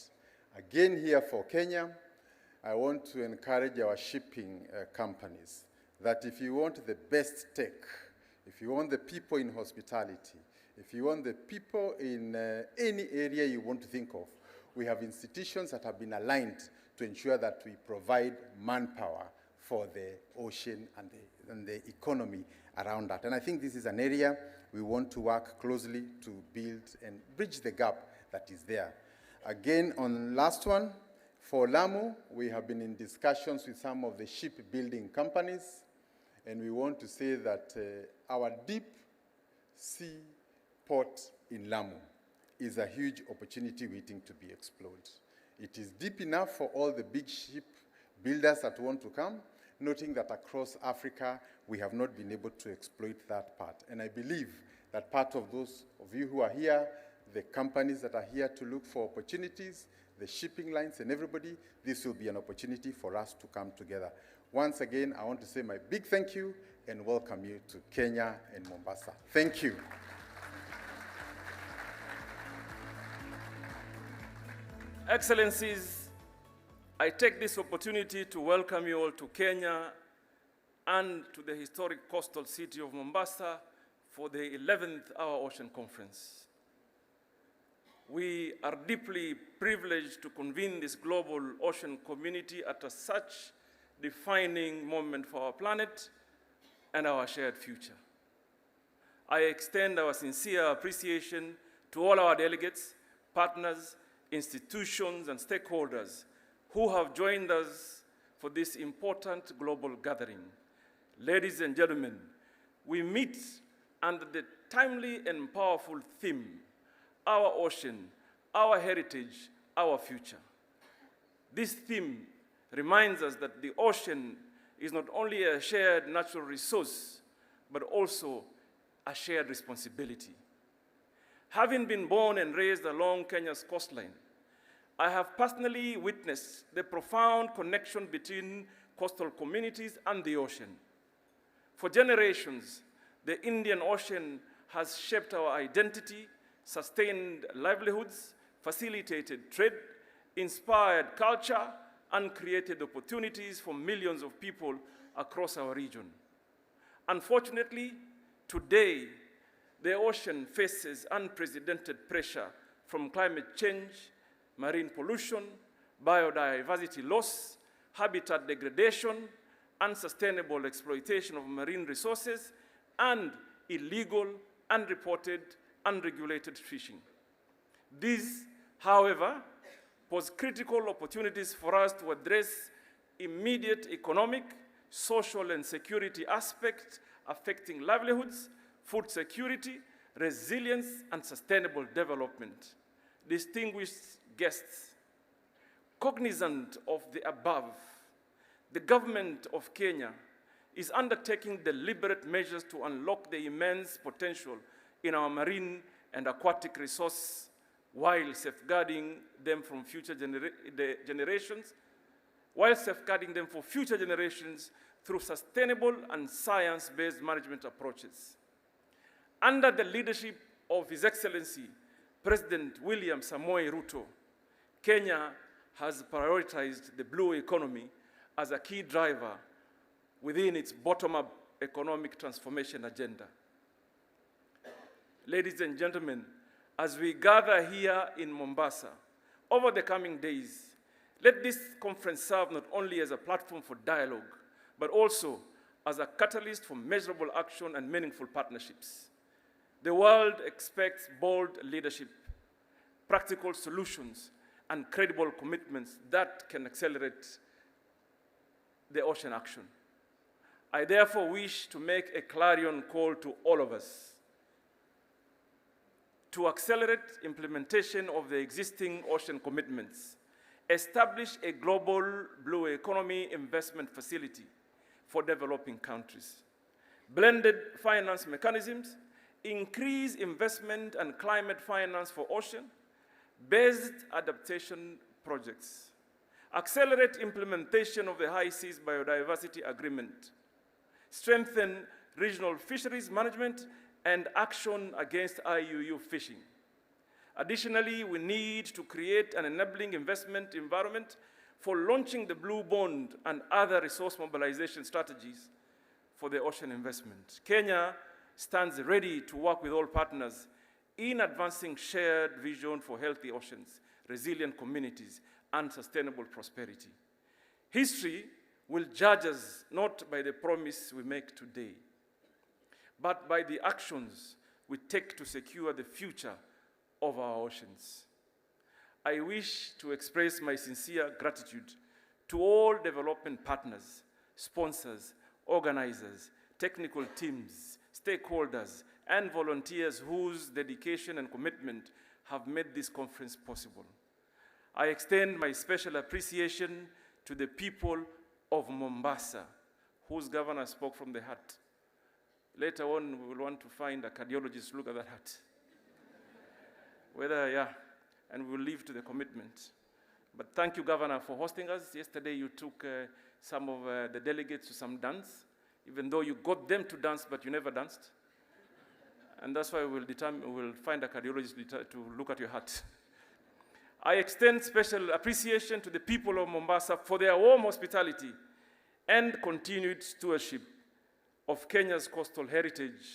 Again, here for Kenya, I want to encourage our shipping companies that if you want the best tech, if you want the people in hospitality, if you want the people in any area you want to think of, we have institutions that have been aligned to ensure that we provide manpower for the ocean and the economy around that. And I think this is an area we want to work closely to build and bridge the gap that is there. Again, on last one, for Lamu, we have been in discussions with some of the shipbuilding companies, and we want to say that our deep sea port in Lamu is a huge opportunity waiting to be explored. It is deep enough for all the big ship builders that want to come, noting that across Africa, we have not been able to exploit that part. And I believe that part of those of you who are here, the companies that are here to look for opportunities, the shipping lines and everybody, this will be an opportunity for us to come together. Once again, I want to say my big thank you and welcome you to Kenya and Mombasa. Thank you. Excellencies, I take this opportunity to welcome you all to Kenya and to the historic coastal city of Mombasa for the 11th Our Ocean Conference. We are deeply privileged to convene this global ocean community at such defining moment for our planet and our shared future. I extend our sincere appreciation to all our delegates, partners, institutions, and stakeholders who have joined us for this important global gathering. Ladies and gentlemen, we meet under the timely and powerful theme, Our Ocean, our heritage, our future. This theme reminds us that the ocean is not only a shared natural resource, but also a shared responsibility. Having been born and raised along Kenya's coastline, I have personally witnessed the profound connection between coastal communities and the ocean. For generations, the Indian Ocean has shaped our identity, sustained livelihoods, facilitated trade, inspired culture, and created opportunities for millions of people across our region. Unfortunately, today, the ocean faces unprecedented pressure from climate change, marine pollution, biodiversity loss, habitat degradation, unsustainable exploitation of marine resources, and illegal, unreported, unregulated fishing. These, however, pose critical opportunities for us to address immediate economic, social, and security aspects affecting livelihoods, food security, resilience, and sustainable development. Distinguished guests, cognizant of the above, the government of Kenya is undertaking deliberate measures to unlock the immense potential in our marine and aquatic resources while safeguarding them from future generations, through sustainable and science-based management approaches. Under the leadership of His Excellency, President William Samoei Ruto, Kenya has prioritized the blue economy as a key driver within its bottom-up economic transformation agenda. Ladies and gentlemen, as we gather here in Mombasa over the coming days, let this conference serve not only as a platform for dialogue, but also as a catalyst for measurable action and meaningful partnerships. The world expects bold leadership, practical solutions, and credible commitments that can accelerate the ocean action. I therefore wish to make a clarion call to all of us to accelerate implementation of the existing ocean commitments, establish a global blue economy investment facility for developing countries, blended finance mechanisms, increase investment and climate finance for ocean-based adaptation projects, accelerate implementation of the High Seas Biodiversity Agreement, strengthen regional fisheries management and action against IUU fishing. Additionally, we need to create an enabling investment environment for launching the Blue Bond and other resource mobilization strategies for the ocean investment. Kenya stands ready to work with all partners in advancing shared vision for healthy oceans, resilient communities, and sustainable prosperity. History will judge us not by the promise we make today, but by the actions we take to secure the future of our oceans. I wish to express my sincere gratitude to all development partners, sponsors, organizers, technical teams, stakeholders, and volunteers whose dedication and commitment have made this conference possible. I extend my special appreciation to the people of Mombasa, whose governor spoke from the heart. Later on, we will want to find a cardiologist to look at that heart. And we will leave to the commitment. But thank you, Governor, for hosting us. Yesterday, you took some of the delegates to some dance, even though you got them to dance, but you never danced. And that's why we'll find a cardiologist to look at your heart. I extend special appreciation to the people of Mombasa for their warm hospitality and continued stewardship of Kenya's coastal heritage.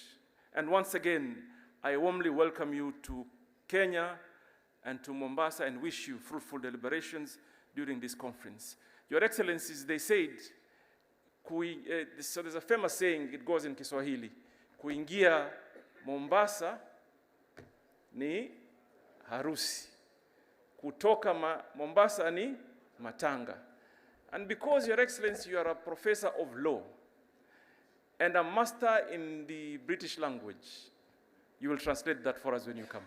And once again, I warmly welcome you to Kenya and to Mombasa and wish you fruitful deliberations during this conference. Your Excellencies, they said, so there's a famous saying, it goes in Kiswahili, kuingia Mombasa ni harusi, kutoka Mombasa ni matanga. And because, Your Excellency, you are a professor of law and a master in the British language, you will translate that for us when you come.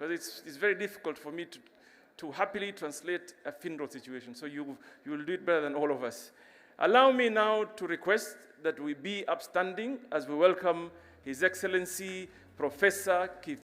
because it's very difficult for me to happily translate a funeral situation. So you will do it better than all of us. Allow me now to request that we be upstanding as we welcome His Excellency Professor Kithure.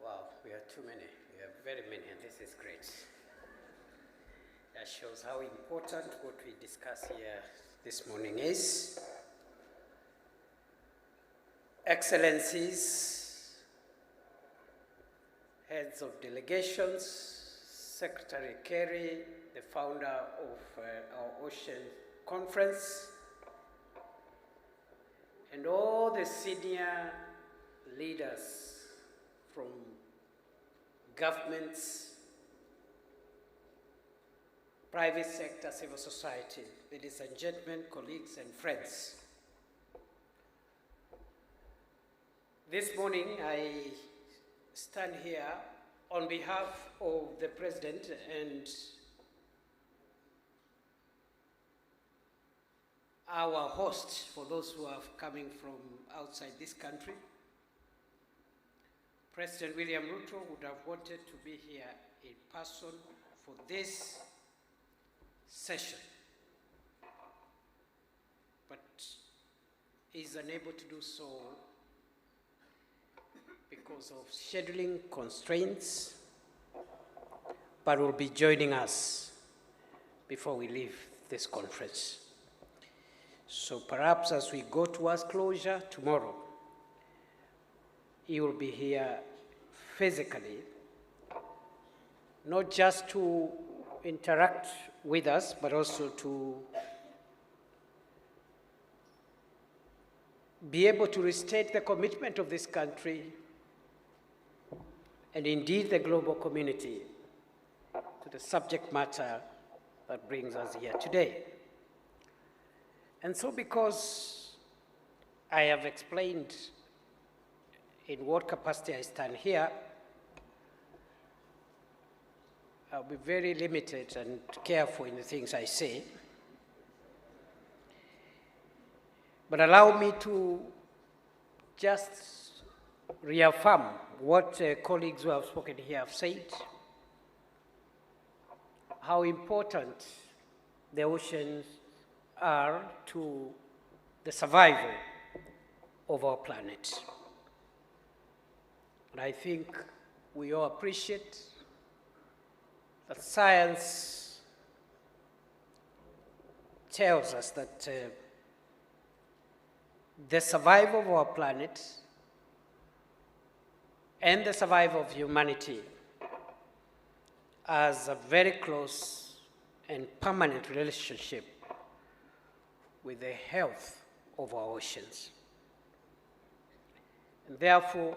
Wow, we are too many. We are very many, and this is great. That shows how important what we discuss here this morning is. Excellencies, heads of delegations, Secretary Kerry, the founder of our Ocean Conference, and all the senior leaders from governments, private sector, civil society, ladies and gentlemen, colleagues and friends. This morning I stand here on behalf of the President and our host, for those who are coming from outside this country. President William Ruto would have wanted to be here in person for this session, but is unable to do so because of scheduling constraints, but will be joining us before we leave this conference. So perhaps as we go towards closure tomorrow, he will be here physically, not just to interact with us, but also to be able to restate the commitment of this country and indeed the global community to the subject matter that brings us here today. And so because I have explained in what capacity I stand here, I'll be very limited and careful in the things I say. But allow me to just reaffirm what colleagues who have spoken here have said, how important the oceans are to the survival of our planet. And I think we all appreciate that science tells us that the survival of our planet and the survival of humanity has a very close and permanent relationship with the health of our oceans. And therefore,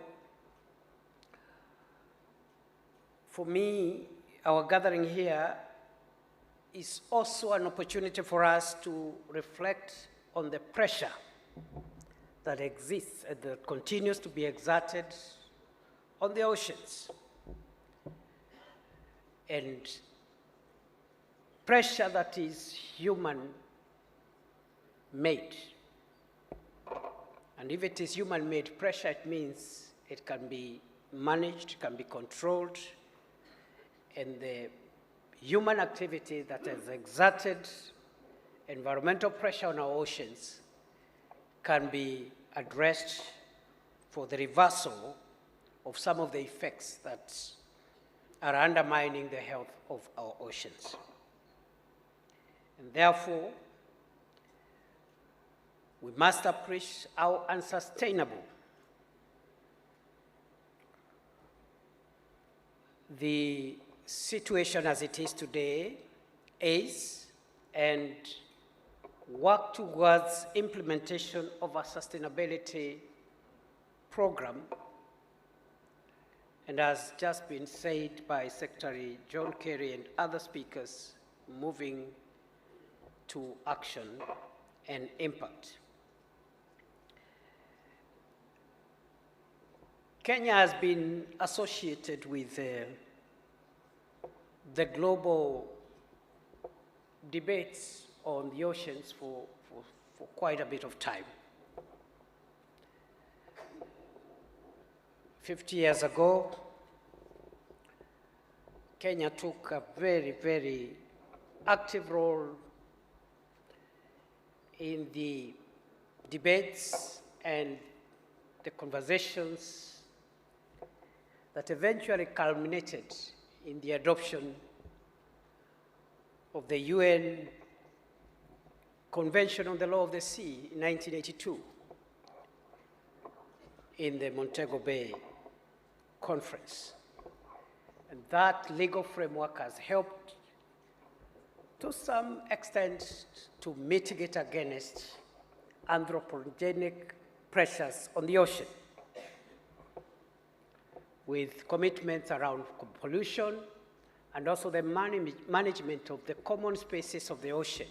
for me, our gathering here is also an opportunity for us to reflect on the pressure that exists and that continues to be exerted on the oceans. And pressure that is human-made. And if it is human-made pressure, it means it can be managed, can be controlled, and the human activity that has exerted environmental pressure on our oceans can be addressed for the reversal of some of the effects that are undermining the health of our oceans. And therefore, we must appreciate how unsustainable the situation as it is today is, and work towards implementation of a sustainability program and has just been said by Secretary John Kerry and other speakers, moving to action and impact. Kenya has been associated with the global debates on the oceans for quite a bit of time. 50 years ago, Kenya took a very, very active role in the debates and the conversations that eventually culminated in the adoption of the UN Convention on the Law of the Sea in 1982 in the Montego Bay Conference. And that legal framework has helped to some extent to mitigate against anthropogenic pressures on the ocean, with commitments around pollution and also the management of the common spaces of the ocean,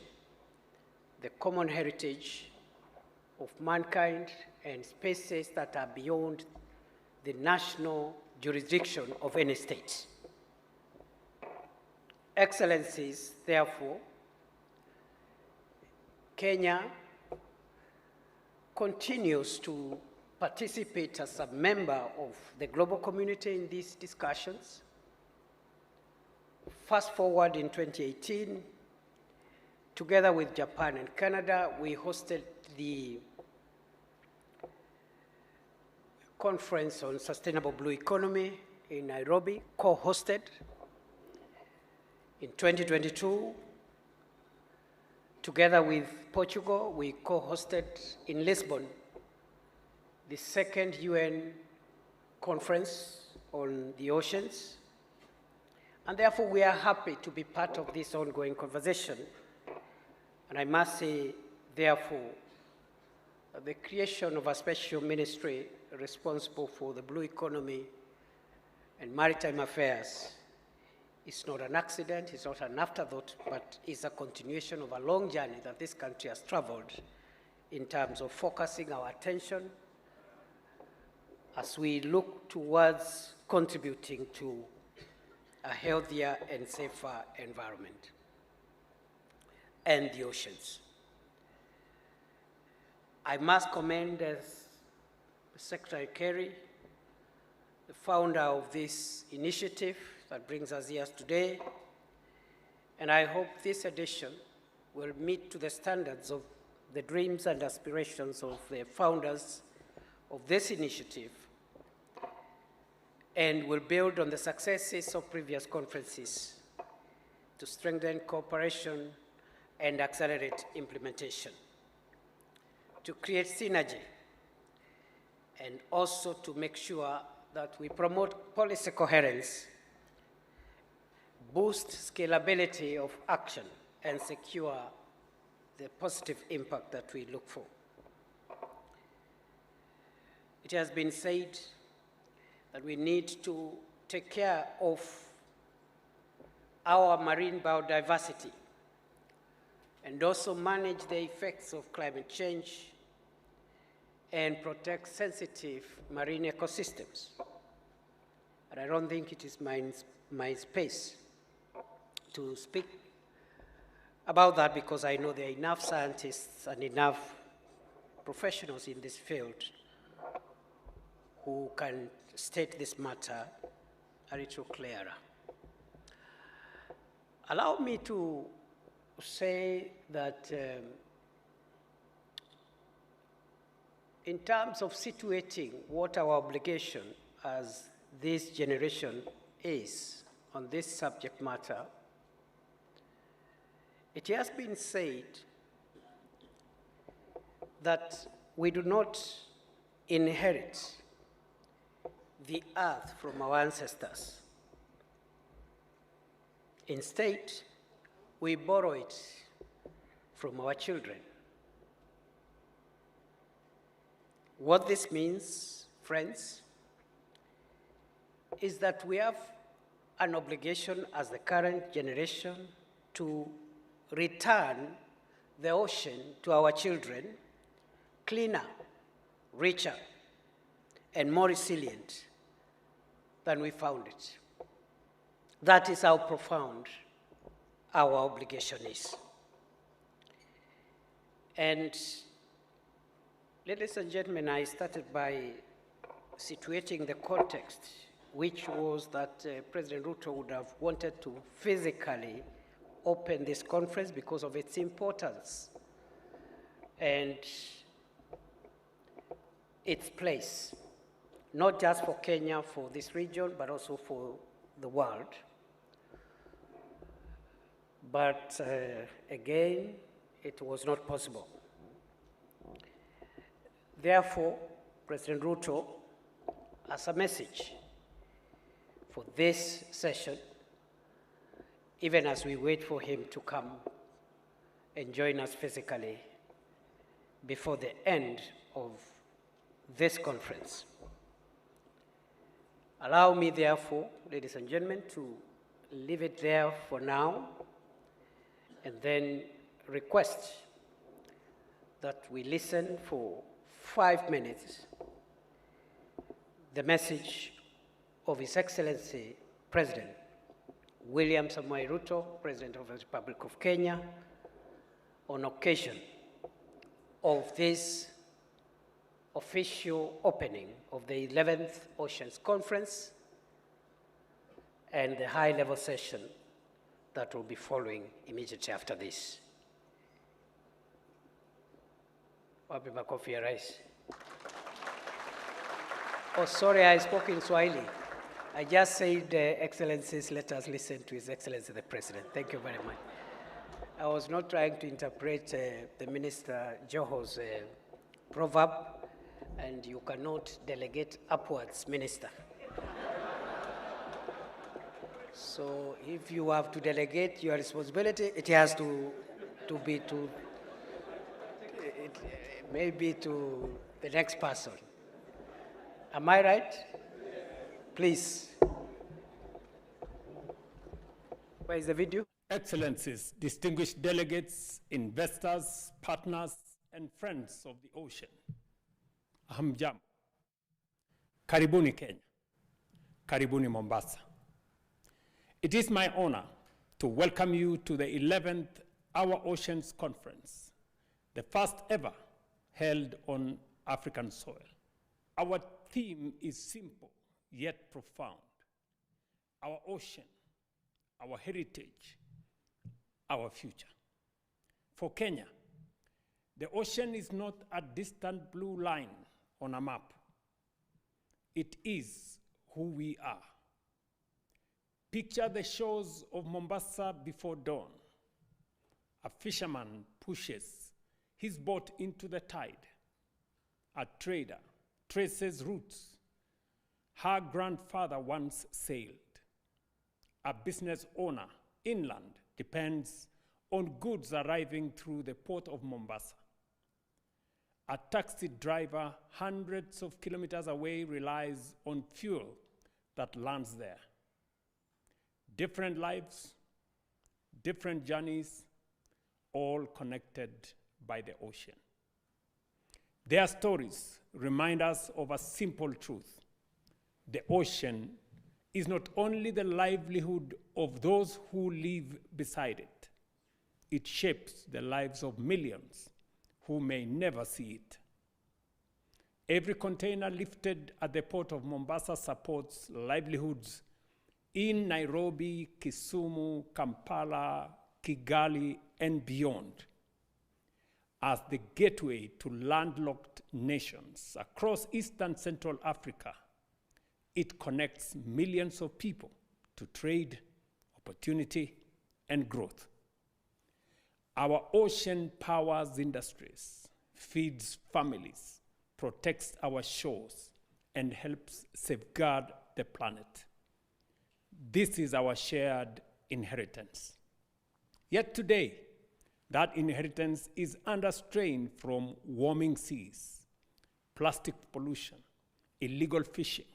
the common heritage of mankind and spaces that are beyond the national jurisdiction of any state. Excellencies, therefore, Kenya continues to participate as a member of the global community in these discussions. Fast forward in 2018, together with Japan and Canada, we hosted the Conference on Sustainable Blue Economy in Nairobi, co-hosted. In 2022, together with Portugal, we co-hosted in Lisbon the second UN conference on the oceans. And therefore, we are happy to be part of this ongoing conversation. And I must say, therefore, the creation of a special ministry responsible for the blue economy and maritime affairs is not an accident, it's not an afterthought, but is a continuation of a long journey that this country has traveled in terms of focusing our attention as we look towards contributing to a healthier and safer environment and the oceans. I must commend Secretary Kerry, the founder of this initiative that brings us here today, and I hope this edition will meet to the standards of the dreams and aspirations of the founders of this initiative and will build on the successes of previous conferences to strengthen cooperation and accelerate implementation, to create synergy, and also to make sure that we promote policy coherence, boost scalability of action, and secure the positive impact that we look for. It has been said that we need to take care of our marine biodiversity and also manage the effects of climate change and protect sensitive marine ecosystems. And I don't think it is my space to speak about that because I know there are enough scientists and enough professionals in this field who can state this matter a little clearer. Allow me to say that in terms of situating what our obligation as this generation is on this subject matter, it has been said that we do not inherit the earth from our ancestors. Instead, we borrow it from our children. What this means, friends, is that we have an obligation as the current generation to return the ocean to our children cleaner, richer, and more resilient than we found it. That is how profound our obligation is. And ladies and gentlemen, I started by situating the context, which was that President Ruto would have wanted to physically open this conference because of its importance and its place, not just for Kenya, for this region, but also for the world. But again, it was not possible. Therefore, President Ruto, as a message for this session, even as we wait for him to come and join us physically before the end of this conference. Allow me, therefore, ladies and gentlemen, to leave it there for now and then request that we listen for 5 minutes the message of His Excellency President William Samoei Ruto, President of the Republic of Kenya, on occasion of this official opening of the 11th Oceans Conference and the high-level session that will be following immediately after this. Wapi makofi ya rais? Oh, sorry, I spoke in Swahili. I just said, Excellencies, let us listen to His Excellency the President. Thank you very much. I was not trying to interpret the Minister Joho's proverb, and you cannot delegate upwards, Minister. So if you have to delegate your responsibility, it has to be to, maybe to the next person. Am I right? Please. Where is the video? Excellencies, distinguished delegates, investors, partners, and friends of the ocean. Hamjambo. Karibuni Kenya. Karibuni Mombasa. It is my honor to welcome you to the 11th Our Oceans Conference, the first ever held on African soil. Our theme is simple yet profound. Our ocean, our heritage, our future. For Kenya, the ocean is not a distant blue line on a map. It is who we are. Picture the shores of Mombasa before dawn. A fisherman pushes his boat into the tide. A trader traces routes her grandfather once sailed. A business owner inland depends on goods arriving through the port of Mombasa. A taxi driver hundreds of kilometers away relies on fuel that lands there. Different lives, different journeys, all connected by the ocean. Their stories remind us of a simple truth. The ocean is not only the livelihood of those who live beside it, it shapes the lives of millions who may never see it. Every container lifted at the port of Mombasa supports livelihoods in Nairobi, Kisumu, Kampala, Kigali, and beyond. As the gateway to landlocked nations across Eastern Central Africa, it connects millions of people to trade, opportunity, and growth. Our ocean powers industries, feeds families, protects our shores, and helps safeguard the planet. This is our shared inheritance. Yet today, that inheritance is under strain from warming seas, plastic pollution, illegal fishing,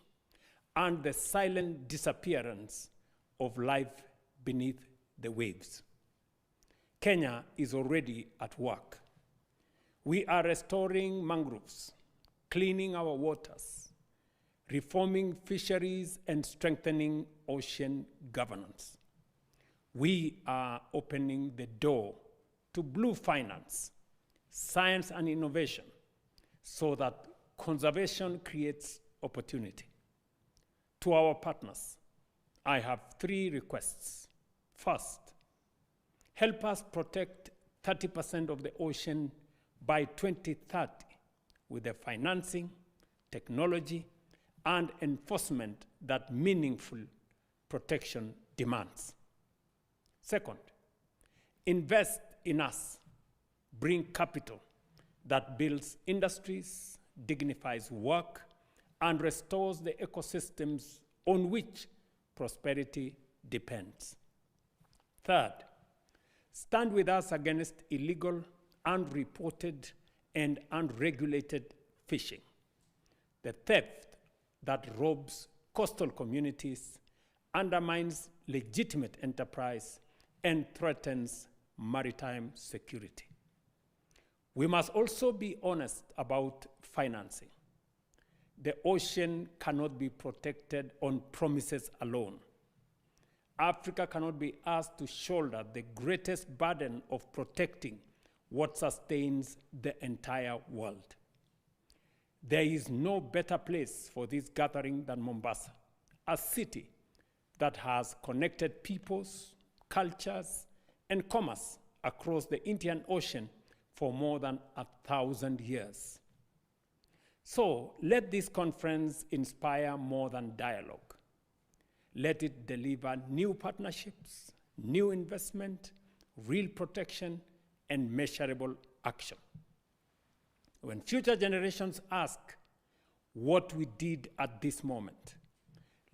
and the silent disappearance of life beneath the waves. Kenya is already at work. We are restoring mangroves, cleaning our waters, reforming fisheries, and strengthening ocean governance. We are opening the door to blue finance, science and innovation, so that conservation creates opportunity. To our partners, I have 3 requests. First, help us protect 30% of the ocean by 2030 with the financing, technology, and enforcement that meaningful protection demands. Second, invest in us. Bring capital that builds industries, dignifies work, and restores the ecosystems on which prosperity depends. Third, stand with us against illegal, unreported, and unregulated fishing, the theft that robs coastal communities, undermines legitimate enterprise, and threatens maritime security. We must also be honest about financing. The ocean cannot be protected on promises alone. Africa cannot be asked to shoulder the greatest burden of protecting what sustains the entire world. There is no better place for this gathering than Mombasa, a city that has connected peoples, cultures, and commerce across the Indian Ocean for more than 1,000 years. So let this conference inspire more than dialogue. Let it deliver new partnerships, new investment, real protection, and measurable action. When future generations ask what we did at this moment,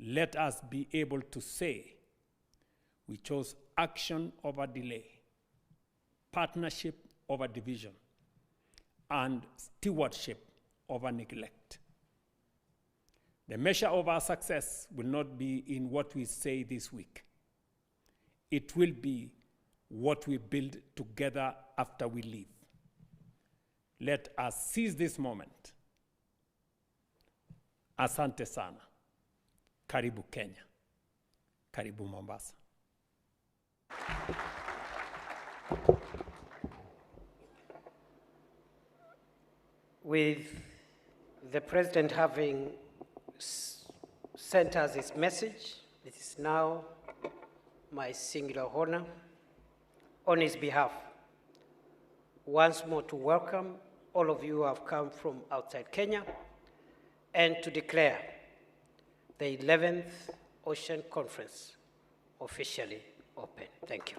let us be able to say we chose action over delay, partnership over division, and stewardship over neglect. The measure of our success will not be in what we say this week. It will be what we build together after we leave. Let us seize this moment. Asante sana. Karibu Kenya. Karibu Mombasa. With the President having sent us his message, it is now my singular honor on his behalf once more to welcome all of you who have come from outside Kenya and to declare the 11th Ocean Conference officially open. Thank you.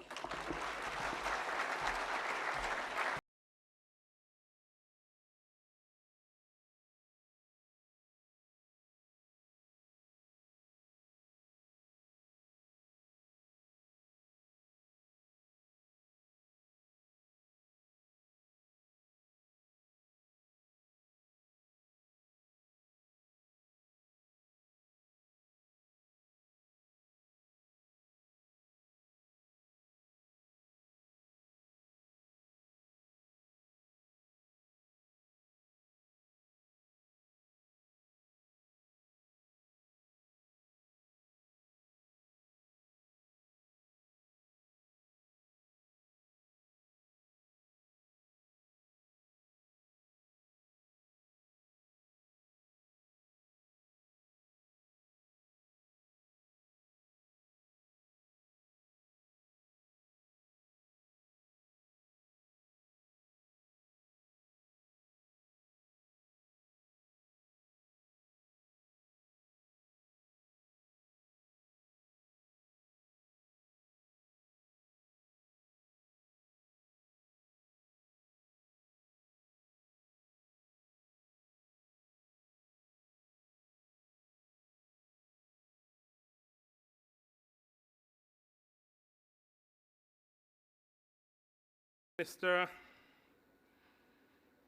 Mr.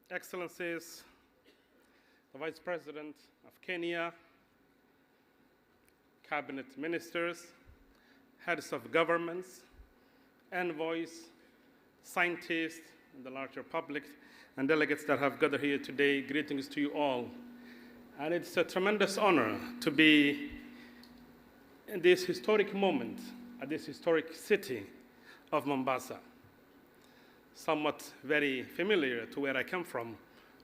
Excellencies, the Vice President of Kenya, cabinet ministers, heads of governments, envoys, scientists, and the larger public, and delegates that have gathered here today, greetings to you all. And it's a tremendous honor to be in this historic moment at this historic city of Mombasa, somewhat very familiar to where I come from,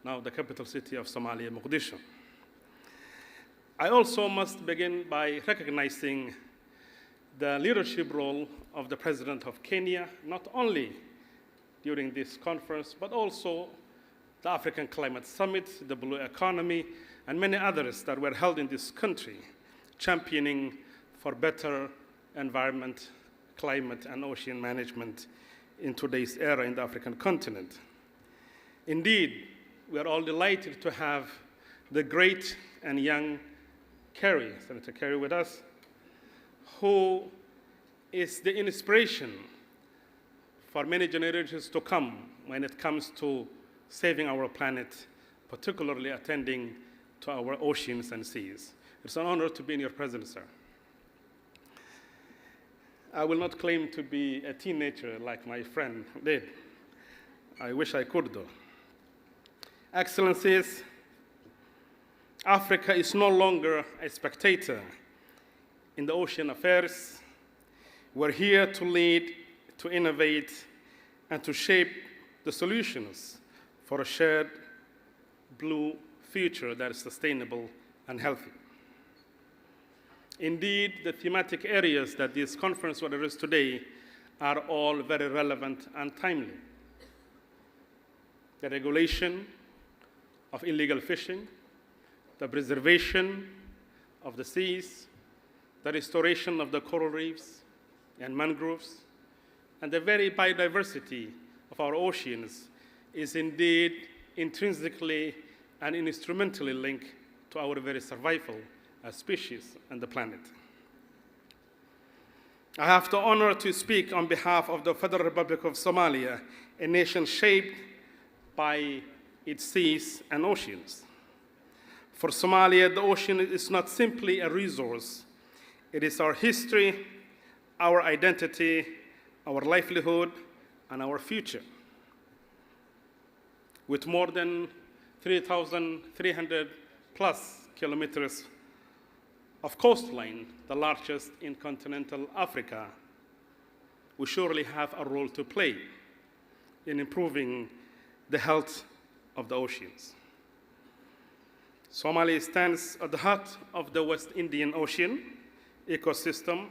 now the capital city of Somalia, Mogadishu. I also must begin by recognizing the leadership role of the President of Kenya, not only during this conference, but also the African Climate Summit, the Blue Economy, and many others that were held in this country, championing for better environment, climate, and ocean management in today's era in the African continent. Indeed, we are all delighted to have the great and young Kerry, Senator Kerry, with us, who is the inspiration for many generations to come when it comes to saving our planet, particularly attending to our oceans and seas. It's an honor to be in your presence, sir. I will not claim to be a teenager like my friend did. I wish I could, though. Excellencies, Africa is no longer a spectator in the ocean affairs. We're here to lead, to innovate, and to shape the solutions for a shared blue future that is sustainable and healthy. Indeed, the thematic areas that this conference will address today are all very relevant and timely. The regulation of illegal fishing, the preservation of the seas, the restoration of the coral reefs and mangroves, and the very biodiversity of our oceans is indeed intrinsically and instrumentally linked to our very survival as species and the planet. I have the honor to speak on behalf of the Federal Republic of Somalia, a nation shaped by its seas and oceans. For Somalia, the ocean is not simply a resource. It is our history, our identity, our livelihood, and our future. With more than 3,300 plus kilometers of coastline, the largest in continental Africa, we surely have a role to play in improving the health of the oceans. Somalia stands at the heart of the West Indian Ocean ecosystem.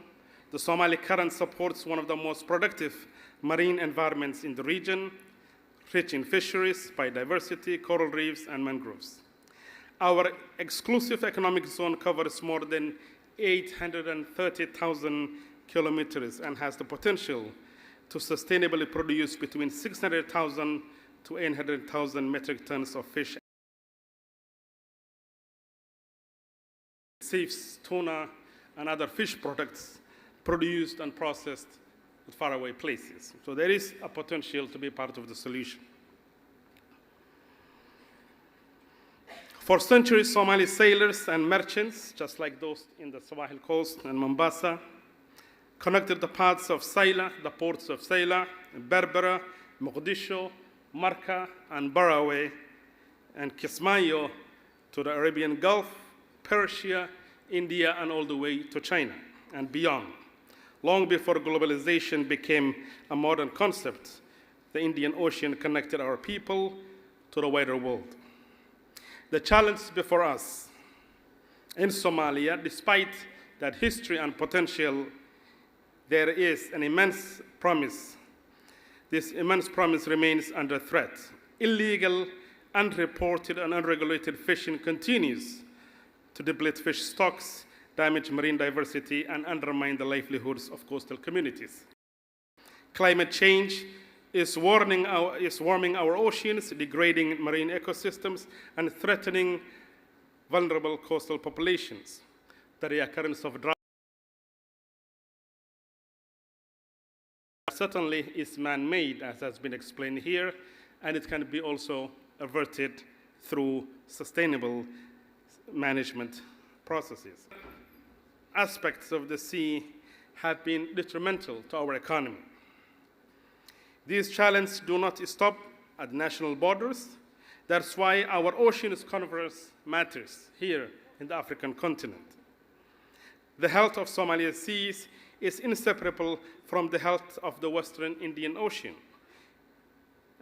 The Somali Current supports one of the most productive marine environments in the region, rich in fisheries, biodiversity, coral reefs, and mangroves. Our exclusive economic zone covers more than 830,000 kilometers and has the potential to sustainably produce between 600,000 to 800,000 metric tons of fish, seafood, tuna, and other fish products produced and processed at faraway places. So there is a potential to be part of the solution. For centuries, Somali sailors and merchants, just like those in the Sahel coast and Mombasa, connected the paths of Sayla, the ports of Sayla, Berbera, Mogadishu, Marka, and Barawe, and Kismayo to the Arabian Gulf, Persia, India, and all the way to China and beyond. Long before globalization became a modern concept, the Indian Ocean connected our people to the wider world. The challenge before us in Somalia, despite that history and potential, there is an immense promise. This immense promise remains under threat. Illegal, unreported, and unregulated fishing continues to deplete fish stocks, damage marine diversity, and undermine the livelihoods of coastal communities. Climate change is warming our oceans, degrading marine ecosystems, and threatening vulnerable coastal populations. The reoccurrence of drought certainly is man-made, as has been explained here, and it can be also averted through sustainable management processes. aspects of the sea have been detrimental to our economy. These challenges do not stop at national borders. That's why our Oceans Conference matters here in the African continent. The health of Somalia's seas is inseparable from the health of the Western Indian Ocean.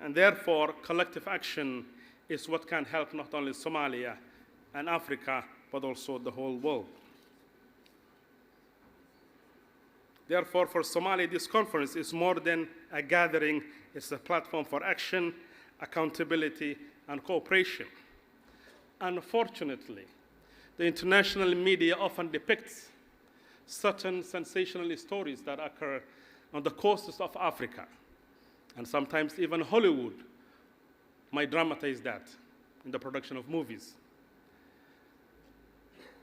And therefore, collective action is what can help not only Somalia and Africa, but also the whole world. Therefore, for Somalia, this conference is more than a gathering. It's a platform for action, accountability, and cooperation. Unfortunately, the international media often depicts certain sensational stories that occur on the coasts of Africa. And sometimes even Hollywood might dramatize that in the production of movies.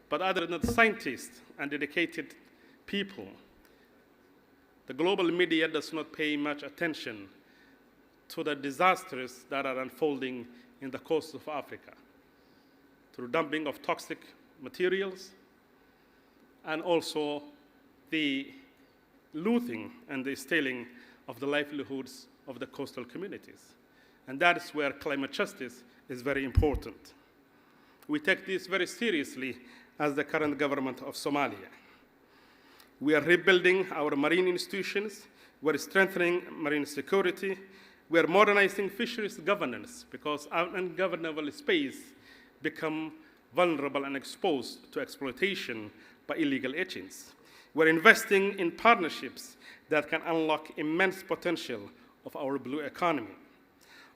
But other than the scientists and dedicated people, the global media does not pay much attention to the disasters that are unfolding in the coast of Africa through dumping of toxic materials and also the looting and the stealing of the livelihoods of the coastal communities. And that is where climate justice is very important. We take this very seriously as the current government of Somalia. We are rebuilding our marine institutions. We're strengthening marine security. We're modernizing fisheries governance because our ungovernable space become vulnerable and exposed to exploitation by illegal agents. We're investing in partnerships that can unlock immense potential of our blue economy.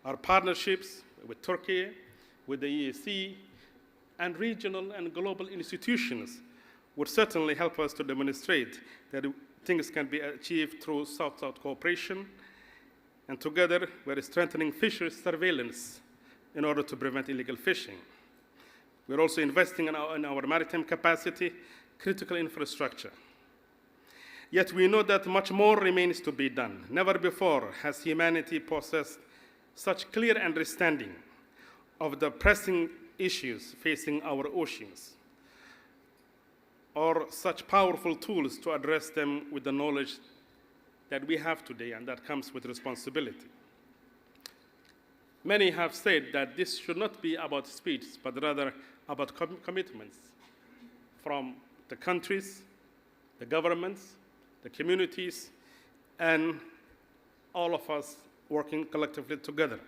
Our partnerships with Turkey, with the EAC, and regional and global institutions would certainly help us to demonstrate that things can be achieved through South-South cooperation. And together, we're strengthening fisheries surveillance in order to prevent illegal fishing. We're also investing in our maritime capacity, critical infrastructure. Yet we know that much more remains to be done. Never before has humanity possessed such clear understanding of the pressing issues facing our oceans, or such powerful tools to address them with the knowledge that we have today, and that comes with responsibility. Many have said that this should not be about speech, but rather about commitments from the countries, the governments, the communities, and all of us working collectively together.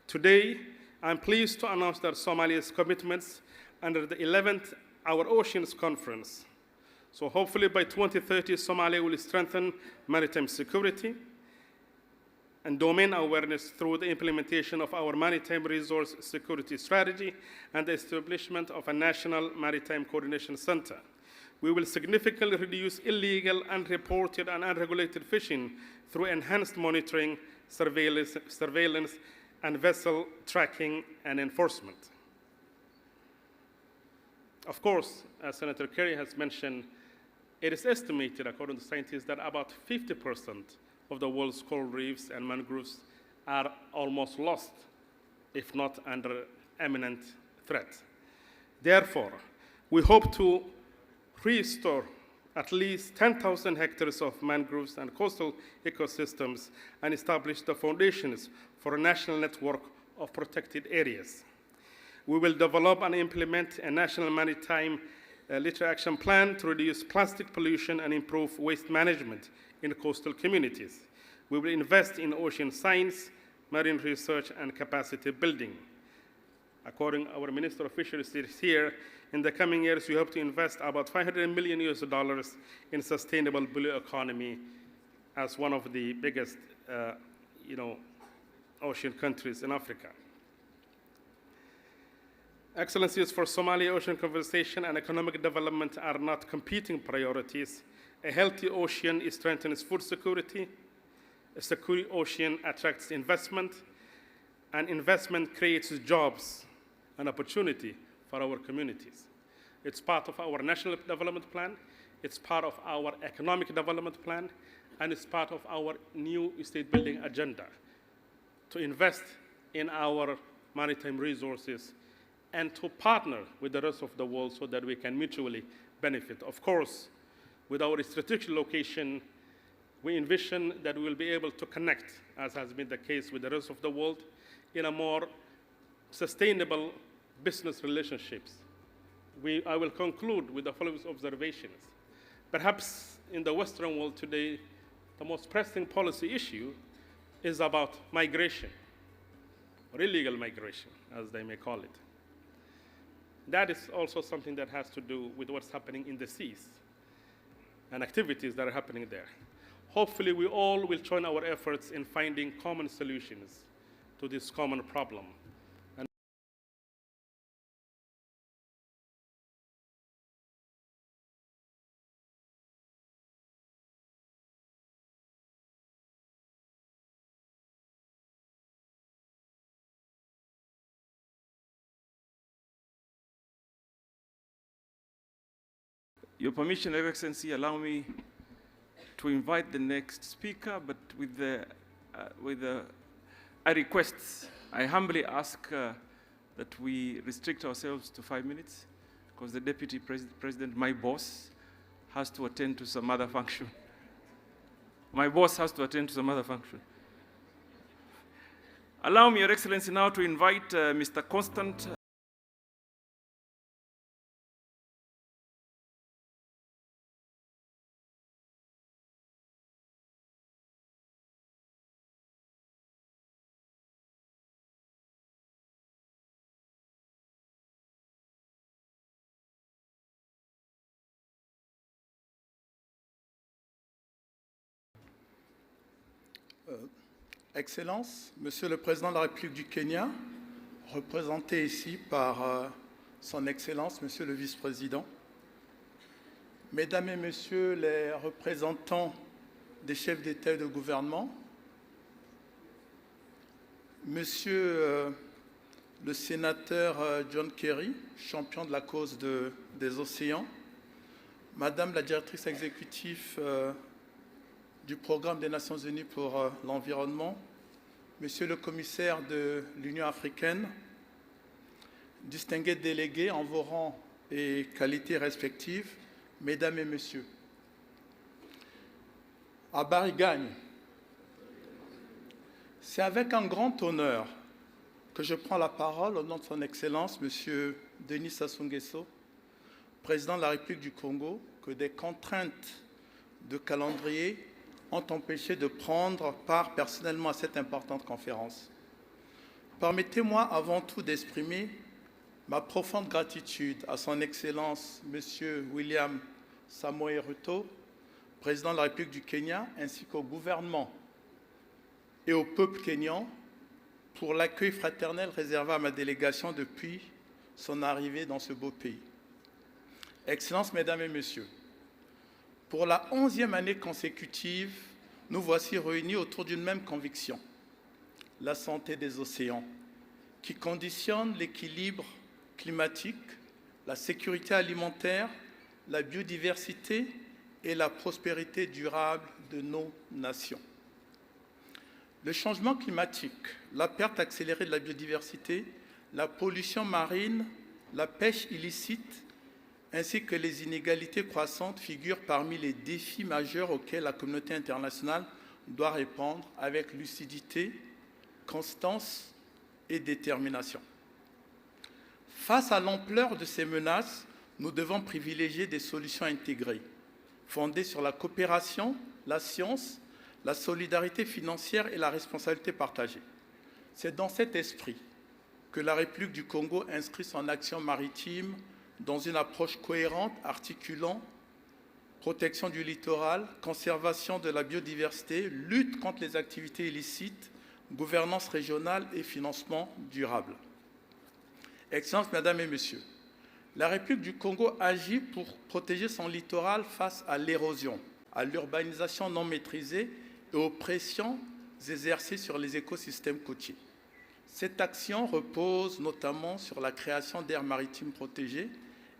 Today, I'm pleased to announce that Somalia's commitments under the 11th Our Oceans Conference. So hopefully by 2030, Somalia will strengthen maritime security and domain awareness through the implementation of our maritime resource security strategy and the establishment of a national maritime coordination center. We will significantly reduce illegal, unreported, and unregulated fishing through enhanced monitoring, surveillance, and vessel tracking and enforcement. Of course, as Senator Kerry has mentioned, it is estimated, according to scientists, that about 50% of the world's coral reefs and mangroves are almost lost, if not under imminent threat. Therefore, we hope to restore at least 10,000 hectares of mangroves and coastal ecosystems and establish the foundations for a national network of protected areas. We will develop and implement a national maritime litter action plan to reduce plastic pollution and improve waste management in coastal communities. We will invest in ocean science, marine research, and capacity building. According to our Minister of Fisheries is here, in the coming years, we hope to invest about $500 million in sustainable blue economy as one of the biggest ocean countries in Africa. Excellencies, for Somalia, ocean conservation and economic development are not competing priorities. A healthy ocean strengthens food security, a secure ocean attracts investment, and investment creates jobs and opportunity for our communities. It's part of our national development plan, it's part of our economic development plan, and it's part of our new state building agenda to invest in our maritime resources and to partner with the rest of the world so that we can mutually benefit. Of course, With our strategic location, we envision that we will be able to connect, as has been the case with the rest of the world, in a more sustainable business relationships. I will conclude with the following observations. Perhaps in the Western world today, the most pressing policy issue is about migration, or illegal migration, as they may call it. That is also something that has to do with what's happening in the seas and activities that are happening there. Hopefully, we all will join our efforts in finding common solutions to this common problem. Your permission, Your Excellency, allow me to invite the next speaker, but I request, I humbly ask that we restrict ourselves to 5 minutes, because the Deputy President, my boss, has to attend to some other function. My boss has to attend to some other function. Allow me, Your Excellency, now to invite Mr. Constant Excellences, Monsieur le Président de la République du Kenya, représenté ici par Son Excellence, Monsieur le Vice-président, Mesdames et Messieurs les représentants des chefs d'État et de gouvernement, Monsieur le sénateur John Kerry, champion de la cause des océans, Madame la directrice exécutive du Programme des Nations Unies pour l'environnement, Monsieur le commissaire de l'Union africaine, distingués délégués en vos rangs et qualités respectives, Mesdames et Messieurs. Habari Gagne, c'est avec un grand honneur que je prends la parole au nom de Son Excellence, Monsieur Denis Sassou Nguesso, Président de la République du Congo, que des contraintes de calendrier ont empêché de prendre part personnellement à cette importante conférence. Permettez-moi avant tout d'exprimer ma profonde gratitude à Son Excellence, M. William Samoei Ruto, Président de la République du Kenya, ainsi qu'au gouvernement et au peuple kényan pour l'accueil fraternel réservé à ma délégation depuis son arrivée dans ce beau pays. Excellences, Mesdames et Messieurs, pour la 11e année consécutive, nous voici réunis autour d'une même conviction, la santé des océans, qui conditionne l'équilibre climatique, la sécurité alimentaire, la biodiversité et la prospérité durable de nos nations. Le changement climatique, la perte accélérée de la biodiversité, la pollution marine, la pêche illicite, ainsi que les inégalités croissantes figurent parmi les défis majeurs auxquels la communauté internationale doit répondre avec lucidité, constance et détermination. Face à l'ampleur de ces menaces, nous devons privilégier des solutions intégrées, fondées sur la coopération, la science, la solidarité financière et la responsabilité partagée. C'est dans cet esprit que la République du Congo inscrit son action maritime dans une approche cohérente articulant protection du littoral, conservation de la biodiversité, lutte contre les activités illicites, gouvernance régionale et financement durable. Excellences, Mesdames et Messieurs, la République du Congo agit pour protéger son littoral face à l'érosion, à l'urbanisation non maîtrisée et aux pressions exercées sur les écosystèmes côtiers. Cette action repose notamment sur la création d'aires maritimes protégées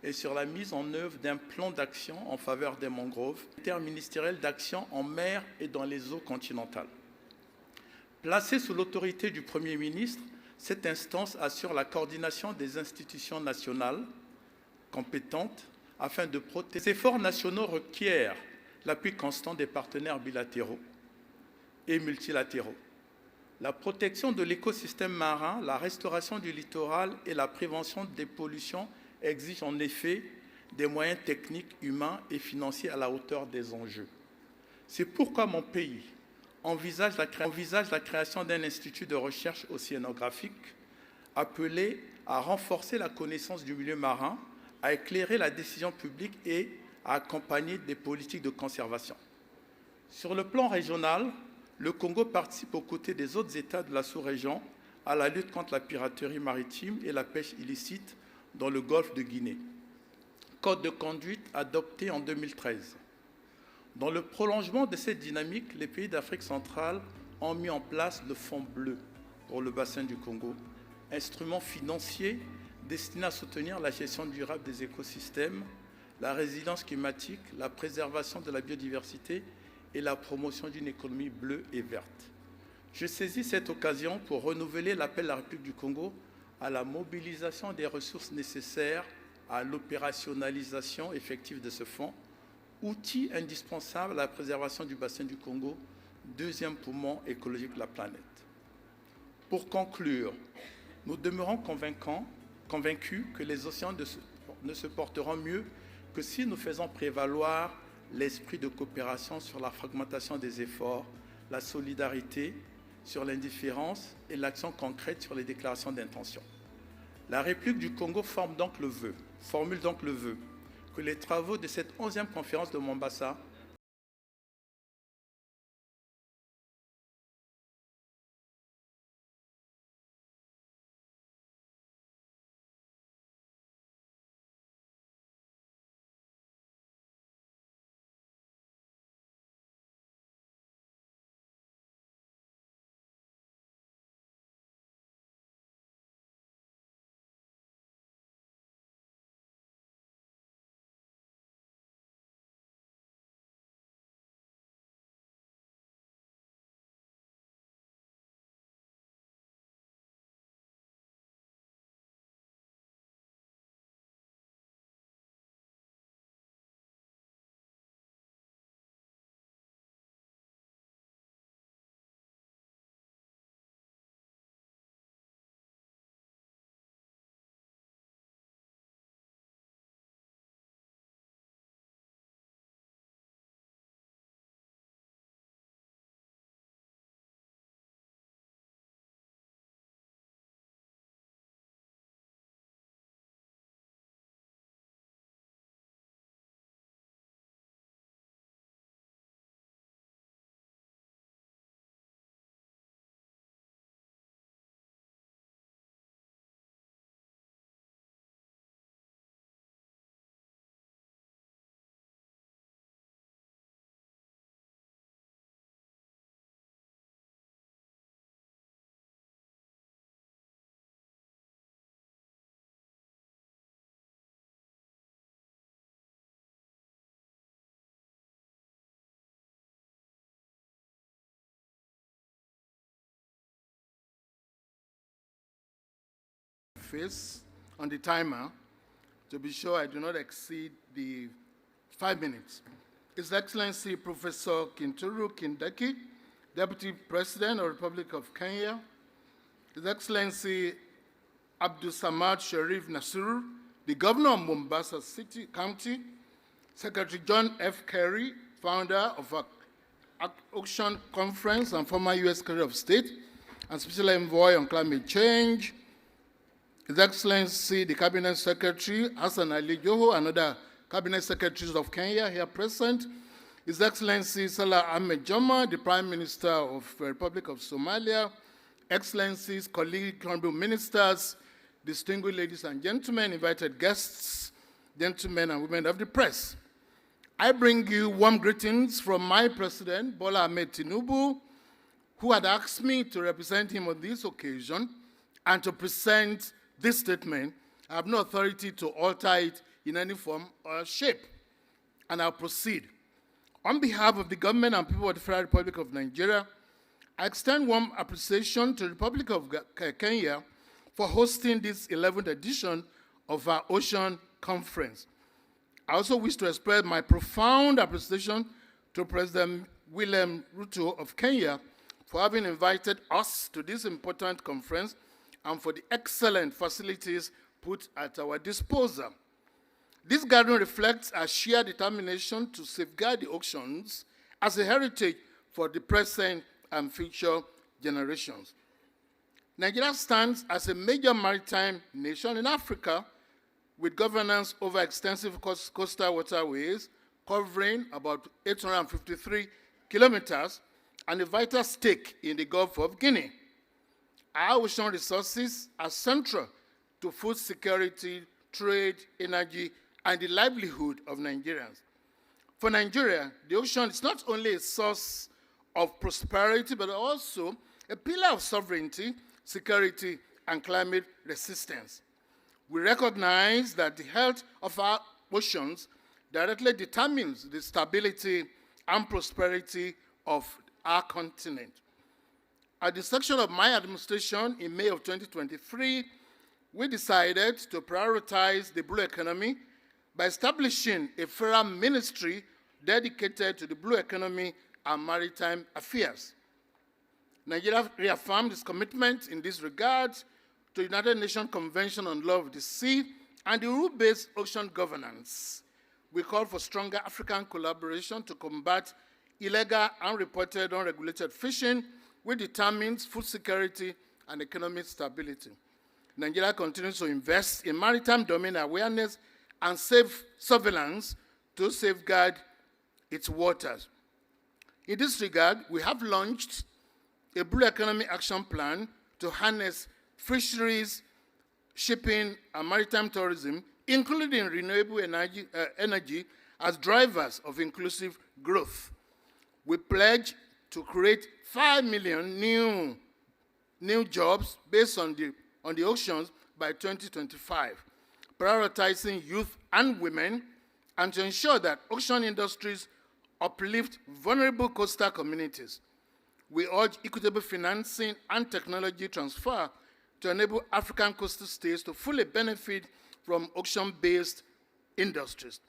et sur la mise en œuvre d'un plan d'action en faveur des mangroves, interministériel d'action en mer et dans les eaux continentales. Placée sous l'autorité du Premier ministre, cette instance assure la coordination des institutions nationales compétentes afin de protéger. Ces efforts nationaux requièrent l'appui constant des partenaires bilatéraux et multilatéraux. La protection de l'écosystème marin, la restauration du littoral et la prévention des pollutions exigent en effet des moyens techniques, humains et financiers à la hauteur des enjeux. C'est pourquoi mon pays envisage la création d'un institut de recherche océanographique appelé à renforcer la connaissance du milieu marin, à éclairer la décision publique et à accompagner des politiques de conservation. Sur le plan régional, le Congo participe aux côtés des autres États de la sous-région à la lutte contre la piraterie maritime et la pêche illicite dans le golfe de Guinée. Code de conduite adopté en 2013. Dans le prolongement de cette dynamique, les pays d'Afrique centrale ont mis en place le Fonds bleu pour le bassin du Congo, instrument financier destiné à soutenir la gestion durable des écosystèmes, la résilience climatique, la préservation de la biodiversité et la promotion d'une économie bleue et verte. Je saisis cette occasion pour renouveler l'appel de la République du Congo à la mobilisation des ressources nécessaires à l'opérationnalisation effective de ce fonds, outil indispensable à la préservation du bassin du Congo, deuxième poumon écologique de la planète. Pour conclure, nous demeurons convaincus que les océans ne se porteront mieux que si nous faisons prévaloir l'esprit de coopération sur la fragmentation des efforts, la solidarité sur l'indifférence et l'action concrète sur les déclarations d'intention. La République du Congo formule donc le vœu que les travaux de cette 11e conférence de Mombasa face on the timer to be sure I do not exceed the 5 minutes. His Excellency Professor Kinturu Kindiki, Deputy President of the Republic of Kenya, His Excellency Abdul Samad Sharif Nasuru, the Governor of Mombasa City County, Secretary John F. Kerry, founder of Ocean Conference and former U.S. Secretary of State and Special Envoy on Climate Change, His Excellency the Cabinet Secretary Hassan Ali Joho and other Cabinet Secretaries of Kenya here present, His Excellency Salah Ahmed Jama, the Prime Minister of the Republic of Somalia, Excellencies, colleagues, honorable ministers, distinguished ladies and gentlemen, invited guests, gentlemen and women of the press. I bring you warm greetings from my President, Bola Ahmed Tinubu, who had asked me to represent him on this occasion and to present this statement. I have no authority to alter it in any form or shape, and I'll proceed. On behalf of the government and people of the Federal Republic of Nigeria, I extend warm appreciation to the Republic of Kenya for hosting this 11th edition of our Ocean Conference. I also wish to express my profound appreciation to President William Ruto of Kenya for having invited us to this important conference and for the excellent facilities put at our disposal. This gathering reflects our shared determination to safeguard the oceans as a heritage for the present and future generations. Nigeria stands as a major maritime nation in Africa with governance over extensive coastal waterways covering about 853 kilometers and a vital stake in the Gulf of Guinea. Our ocean resources are central to food security, trade, energy, and the livelihood of Nigerians. For Nigeria, the ocean is not only a source of prosperity, but also a pillar of sovereignty, security, and climate resistance. We recognize that the health of our oceans directly determines the stability and prosperity of our continent. At the section of my administration in May of 2023, we decided to prioritize the blue economy by establishing a federal ministry dedicated to the blue economy and maritime affairs. Nigeria reaffirmed its commitment in this regard to the United Nations Convention on Law of the Sea and the rule-based ocean governance. We call for stronger African collaboration to combat illegal, unreported, unregulated fishing, which determines food security and economic stability. Nigeria continues to invest in maritime domain awareness and safe surveillance to safeguard its waters. In this regard, we have launched a Blue Economy Action Plan to harness fisheries, shipping, and maritime tourism, including renewable energy as drivers of inclusive growth. We pledge to create 5 million new jobs based on the oceans by 2025, prioritizing youth and women, and to ensure that ocean industries uplift vulnerable coastal communities. We urge equitable financing and technology transfer to enable African coastal states to fully benefit from ocean-based industries.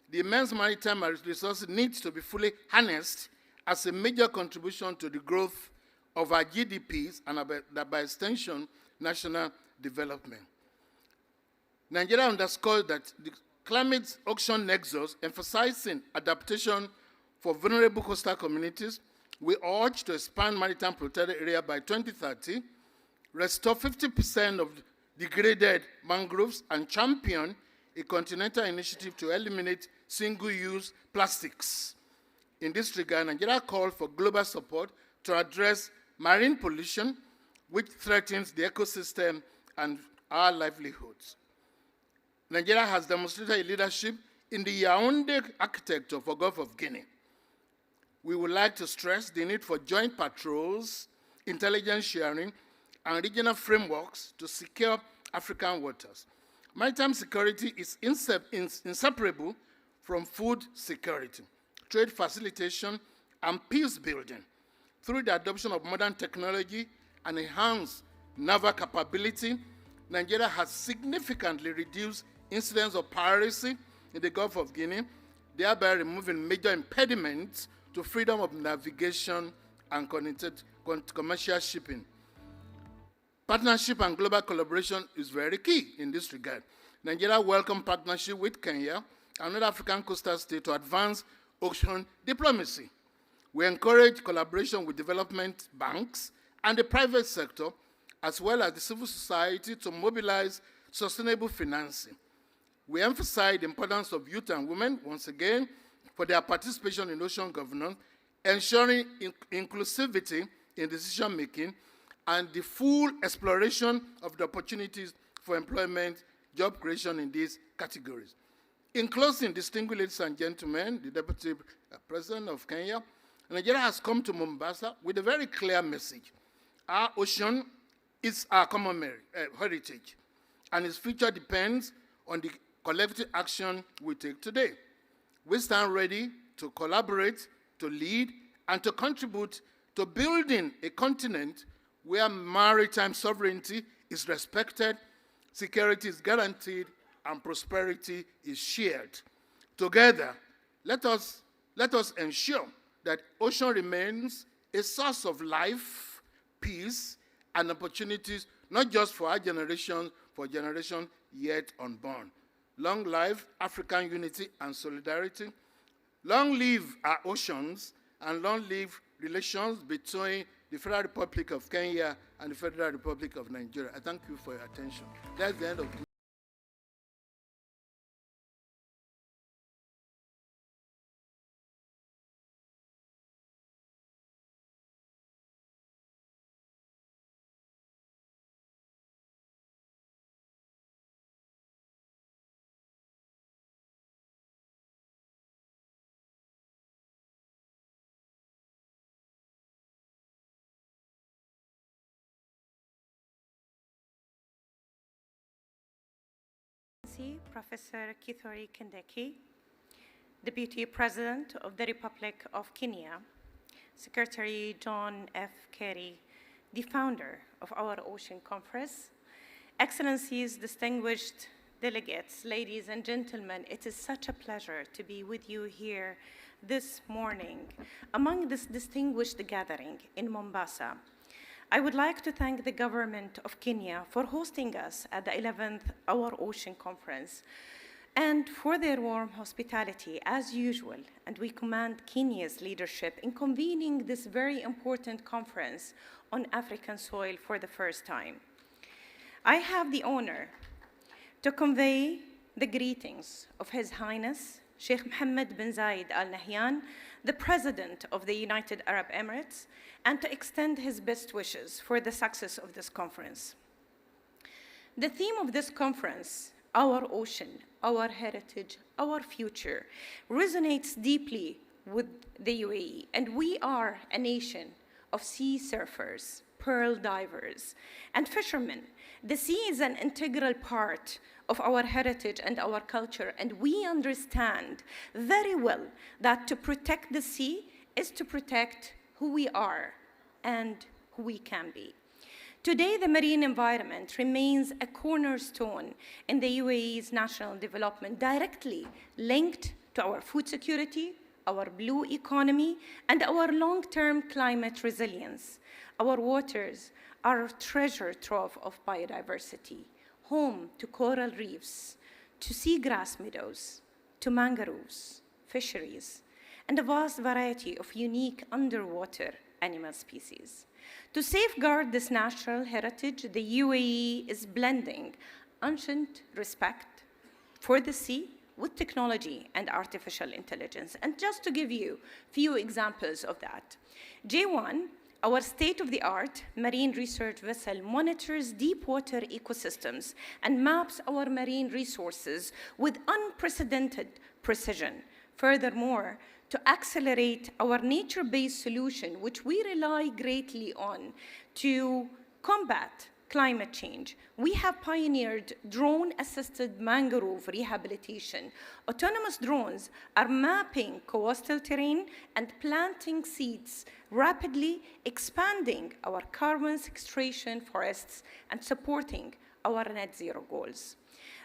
The immense maritime resources need to be fully harnessed as a major contribution to the growth of our GDPs and by extension, national development. Nigeria underscores that the climate ocean nexus, emphasizing adaptation for vulnerable coastal communities, we urge to expand maritime protected area by 2030, restore 50% of degraded mangroves, and champion a continental initiative to eliminate single-use plastics. In this regard, Nigeria called for global support to address marine pollution, which threatens the ecosystem and our livelihoods. Nigeria has demonstrated leadership in the Yaoundé architecture for Gulf of Guinea. We would like to stress the need for joint patrols, intelligence sharing, and regional frameworks to secure African waters. Maritime security is inseparable from food security, trade facilitation, and peace building. Through the adoption of modern technology and enhanced naval capability, Nigeria has significantly reduced incidents of piracy in the Gulf of Guinea, thereby removing major impediments to freedom of navigation and connected commercial shipping. Partnership and global collaboration is very key in this regard. Nigeria welcomes partnership with Kenya and other African coastal states to advance ocean diplomacy. We encourage collaboration with development banks and the private sector, as well as the civil society, to mobilize sustainable financing. We emphasize the importance of youth and women, once again, for their participation in ocean governance, ensuring inclusivity in decision-making, and the full exploration of the opportunities for employment, job creation in these categories. In closing, distinguished ladies and gentlemen, the Deputy President of Kenya, Nigeria has come to Mombasa with a very clear message. Our ocean is our common heritage, and its future depends on the collective action we take today. We stand ready to collaborate, to lead, and to contribute to building a continent where maritime sovereignty is respected, security is guaranteed, and prosperity is shared. Together, let us ensure that ocean remains a source of life, peace, and opportunities, not just for our generation, for generations yet unborn. Long live African unity and solidarity. Long live our oceans, and long live relations between the Federal Republic of Kenya and the Federal Republic of Nigeria. I thank you for your attention. That's the end of Professor Kithure Kindiki, Deputy President of the Republic of Kenya, Secretary John F. Kerry, the founder of our Ocean Conference, Excellencies, distinguished delegates, ladies and gentlemen, it is such a pleasure to be with you here this morning among this distinguished gathering in Mombasa. I would like to thank the government of Kenya for hosting us at the 11th Our Ocean Conference and for their warm hospitality as usual. And we commend Kenya's leadership in convening this very important conference on African soil for the first time. I have the honor to convey the greetings of His Highness Sheikh Mohammed bin Zayed Al Nahyan, the President of the United Arab Emirates, and to extend his best wishes for the success of this conference. The theme of this conference, Our Ocean, Our Heritage, Our Future, resonates deeply with the UAE, and we are a nation of sea surfers, pearl divers, and fishermen. The sea is an integral part of our heritage and our culture, and we understand very well that to protect the sea is to protect who we are and who we can be. Today, the marine environment remains a cornerstone in the UAE's national development, directly linked to our food security, our blue economy, and our long-term climate resilience. Our waters are a treasure trove of biodiversity, home to coral reefs, to seagrass meadows, to mangroves, fisheries, and a vast variety of unique underwater animal species. To safeguard this natural heritage, the UAE is blending ancient respect for the sea with technology and artificial intelligence. And just to give you a few examples of that, J1, our state-of-the-art marine research vessel, monitors deep water ecosystems and maps our marine resources with unprecedented precision. Furthermore, to accelerate our nature-based solution, which we rely greatly on to combat climate change, we have pioneered drone-assisted mangrove rehabilitation. Autonomous drones are mapping coastal terrain and planting seeds, rapidly expanding our carbon sequestration forests and supporting our net zero goals.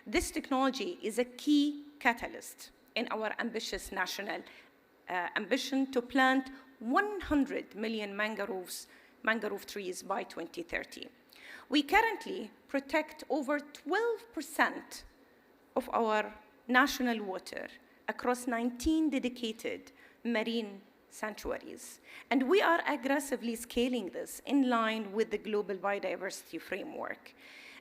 This technology is a key catalyst in our ambitious national ambition to plant 100 million mangrove trees by 2030. We currently protect over 12% of our national water across 19 dedicated marine sanctuaries. And we are aggressively scaling this in line with the Global Biodiversity Framework.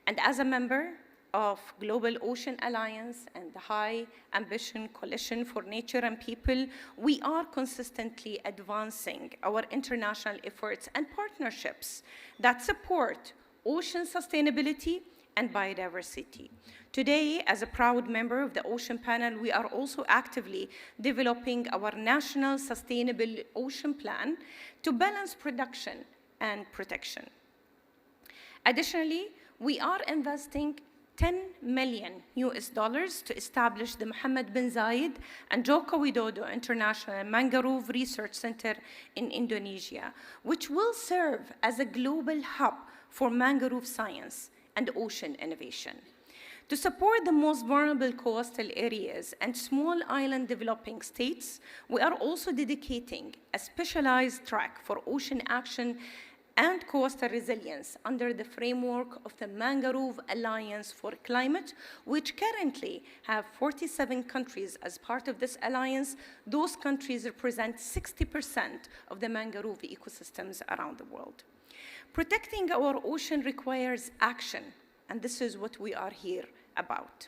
And as a member of Global Ocean Alliance and the High Ambition Coalition for Nature and People, we are consistently advancing our international efforts and partnerships that support ocean sustainability and biodiversity. Today, as a proud member of the Ocean Panel, we are also actively developing our National Sustainable Ocean Plan to balance production and protection. Additionally, we are investing $10 million to establish the Mohammed bin Zayed and Joko Widodo International Mangrove Research Center in Indonesia, which will serve as a global hub for mangrove science and ocean innovation. To support the most vulnerable coastal areas and small island developing states, we are also dedicating a specialized track for ocean action and coastal resilience under the framework of the Mangrove Alliance for Climate, which currently have 47 countries as part of this alliance. Those countries represent 60% of the mangrove ecosystems around the world. Protecting our ocean requires action, and this is what we are here about,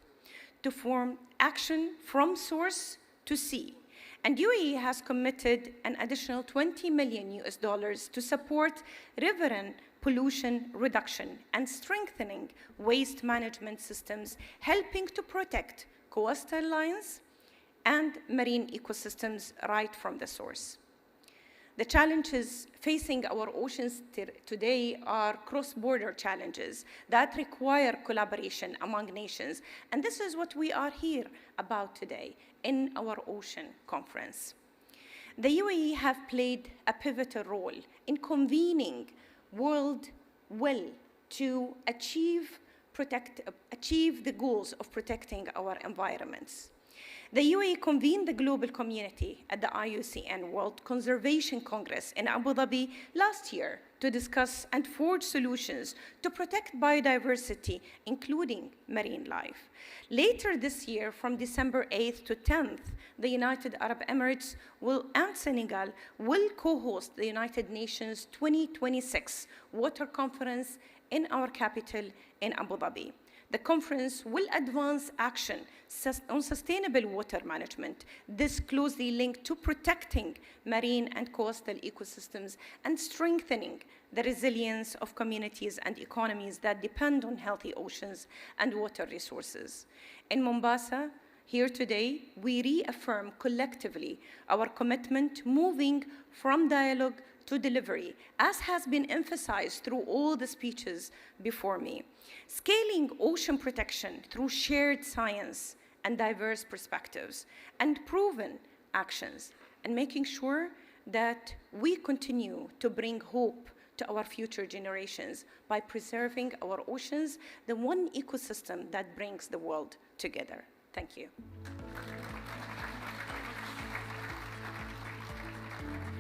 to form action from source to sea. And UAE has committed an additional $20 million to support riverine pollution reduction and strengthening waste management systems, helping to protect coastal lines and marine ecosystems right from the source. The challenges facing our oceans today are cross-border challenges that require collaboration among nations, and this is what we are here about today in our ocean conference. The UAE have played a pivotal role in convening world will to achieve the goals of protecting our environments. The UAE convened the global community at the IUCN World Conservation Congress in Abu Dhabi last year to discuss and forge solutions to protect biodiversity, including marine life. Later this year, from December 8th to 10th, the United Arab Emirates and Senegal will co-host the United Nations 2026 Water Conference in our capital in Abu Dhabi. The conference will advance action on sustainable water management, this closely linked to protecting marine and coastal ecosystems and strengthening the resilience of communities and economies that depend on healthy oceans and water resources. In Mombasa, here today, we reaffirm collectively our commitment moving from dialogue to delivery, as has been emphasized through all the speeches before me. Scaling ocean protection through shared science and diverse perspectives and proven actions, and making sure that we continue to bring hope to our future generations by preserving our oceans, the one ecosystem that brings the world together. Thank you.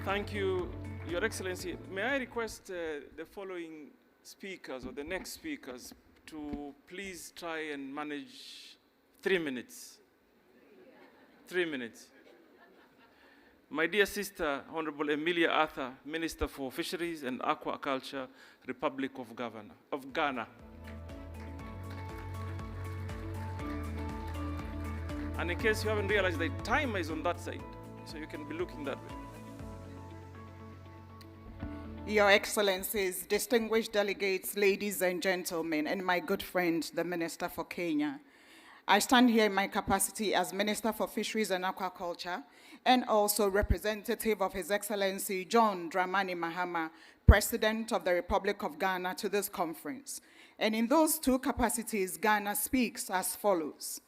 Thank you, Your Excellency. May I request the following speakers or the next speakers to please try and manage 3 minutes. 3 minutes. My dear sister, Honorable Emilia Arthur, Minister for Fisheries and Aquaculture, Republic of Ghana. And in case you haven't realized, the timer is on that side, so you can be looking that way. Your Excellencies, distinguished delegates, ladies and gentlemen, and my good friend, the Minister for Kenya. I stand here in my capacity as Minister for Fisheries and Aquaculture and also representative of His Excellency John Dramani Mahama, President of the Republic of Ghana, to this conference. And in those two capacities, Ghana speaks as follows.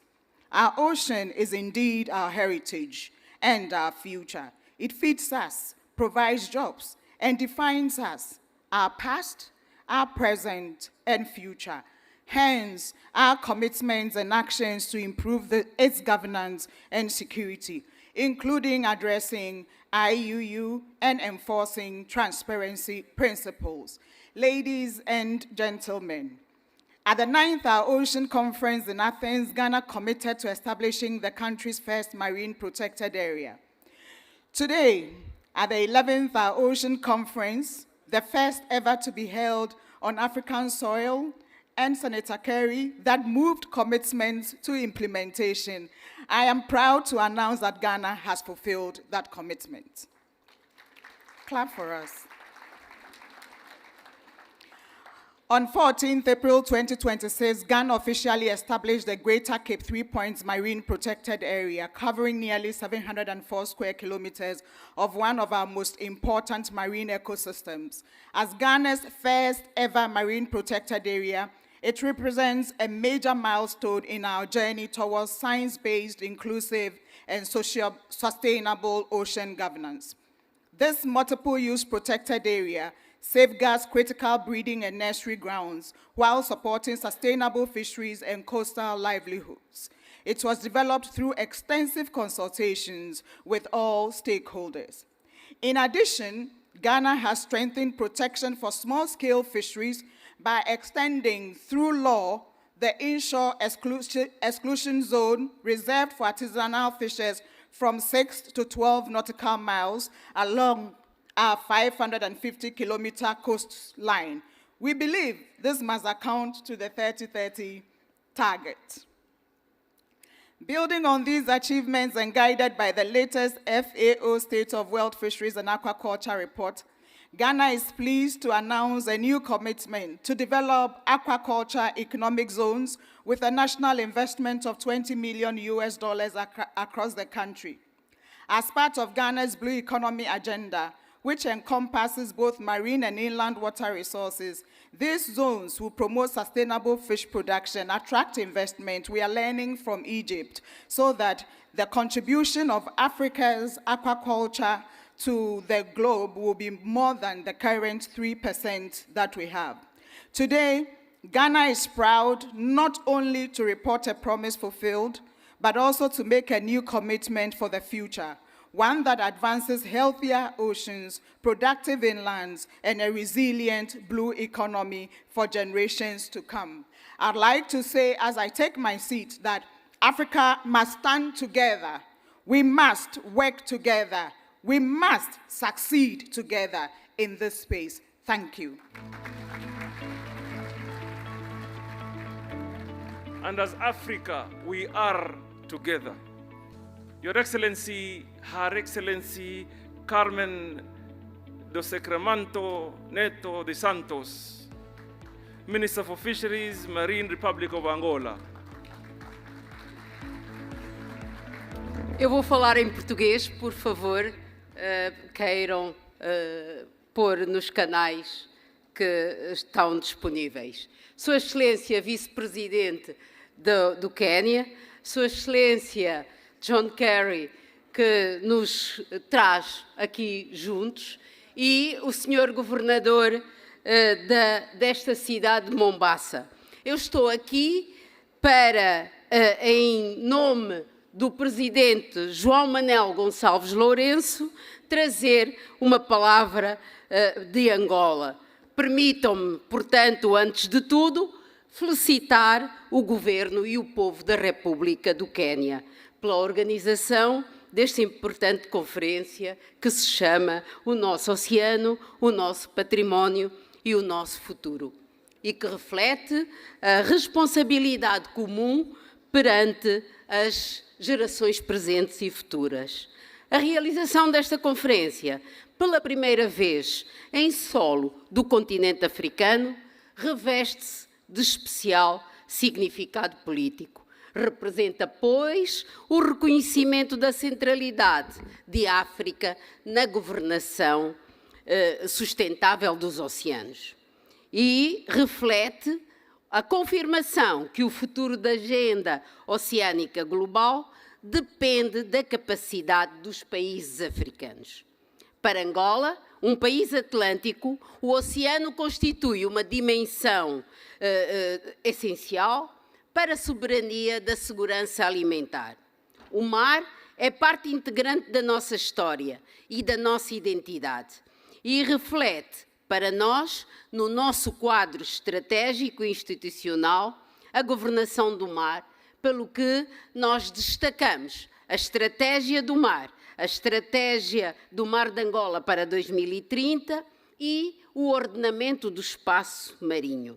Our ocean is indeed our heritage and our future. It feeds us, provides jobs, and defines us, our past, our present, and future. Hence, our commitments and actions to improve its governance and security, including addressing IUU and enforcing transparency principles. Ladies and gentlemen, at the 9th Our Ocean Conference in Athens, Ghana committed to establishing the country's first marine protected area. Today, at the 11th Our Ocean Conference, the first ever to be held on African soil, and Senator Kerry, that moved commitments to implementation, I am proud to announce that Ghana has fulfilled that commitment. Clap for us. On 14th April 2026, Ghana officially established the Greater Cape 3 Points Marine Protected Area, covering nearly 704 square kilometers of one of our most important marine ecosystems. As Ghana's first ever marine protected area, it represents a major milestone in our journey towards science-based, inclusive, and sustainable ocean governance. This multiple-use protected area safeguards critical breeding and nursery grounds while supporting sustainable fisheries and coastal livelihoods. It was developed through extensive consultations with all stakeholders. In addition, Ghana has strengthened protection for small-scale fisheries by extending, through law, the inshore exclusion zone reserved for artisanal fishers from 6 to 12 nautical miles along our 550-kilometer coastline. We believe this must account to the 30-30 target. Building on these achievements and guided by the latest FAO State of World Fisheries and Aquaculture report, Ghana is pleased to announce a new commitment to develop aquaculture economic zones with a national investment of $20 million across the country. As part of Ghana's Blue Economy agenda, which encompasses both marine and inland water resources, these zones will promote sustainable fish production, attract investment. We are learning from Egypt so that the contribution of Africa's aquaculture to the globe will be more than the current 3% that we have. Today, Ghana is proud not only to report a promise fulfilled, but also to make a new commitment for the future, one that advances healthier oceans, productive inlands, and a resilient blue economy for generations to come. I'd like to say, as I take my seat, that Africa must stand together. We must work together. We must succeed together in this space. Thank you. And as Africa, we are together. Your Excellency, Her Excellency Carmen do Sacramento Neto de Santos, Minister for Fisheries, Marine Republic of Angola. Eu vou falar em português, por favor, queiram pôr nos canais que estão disponíveis. Sua Excelência Vice-Presidente do Quênia, Sua Excelência John Kerry, que nos traz aqui juntos, e o Sr. Governador desta cidade de Mombasa. Eu estou aqui para, em nome do Presidente João Manuel Gonçalves Lourenço, trazer uma palavra de Angola. Permitam-me, portanto, antes de tudo, felicitar o Governo e o povo da República do Quênia pela organização desta importante conferência que se chama O Nosso Oceano, o Nosso Património e o Nosso Futuro, e que reflete a responsabilidade comum perante as gerações presentes e futuras. A realização desta conferência, pela primeira vez em solo do continente africano, reveste-se de especial significado político. Representa, pois, o reconhecimento da centralidade de África na governação sustentável dos oceanos e reflete a confirmação que o futuro da agenda oceânica global depende da capacidade dos países africanos. Para Angola, um país atlântico, o oceano constitui uma dimensão essencial para a soberania da segurança alimentar. O mar é parte integrante da nossa história e da nossa identidade e reflete, para nós, no nosso quadro estratégico e institucional, a governação do mar, pelo que nós destacamos a estratégia do mar, a estratégia do Mar de Angola para 2030 e o ordenamento do espaço marinho.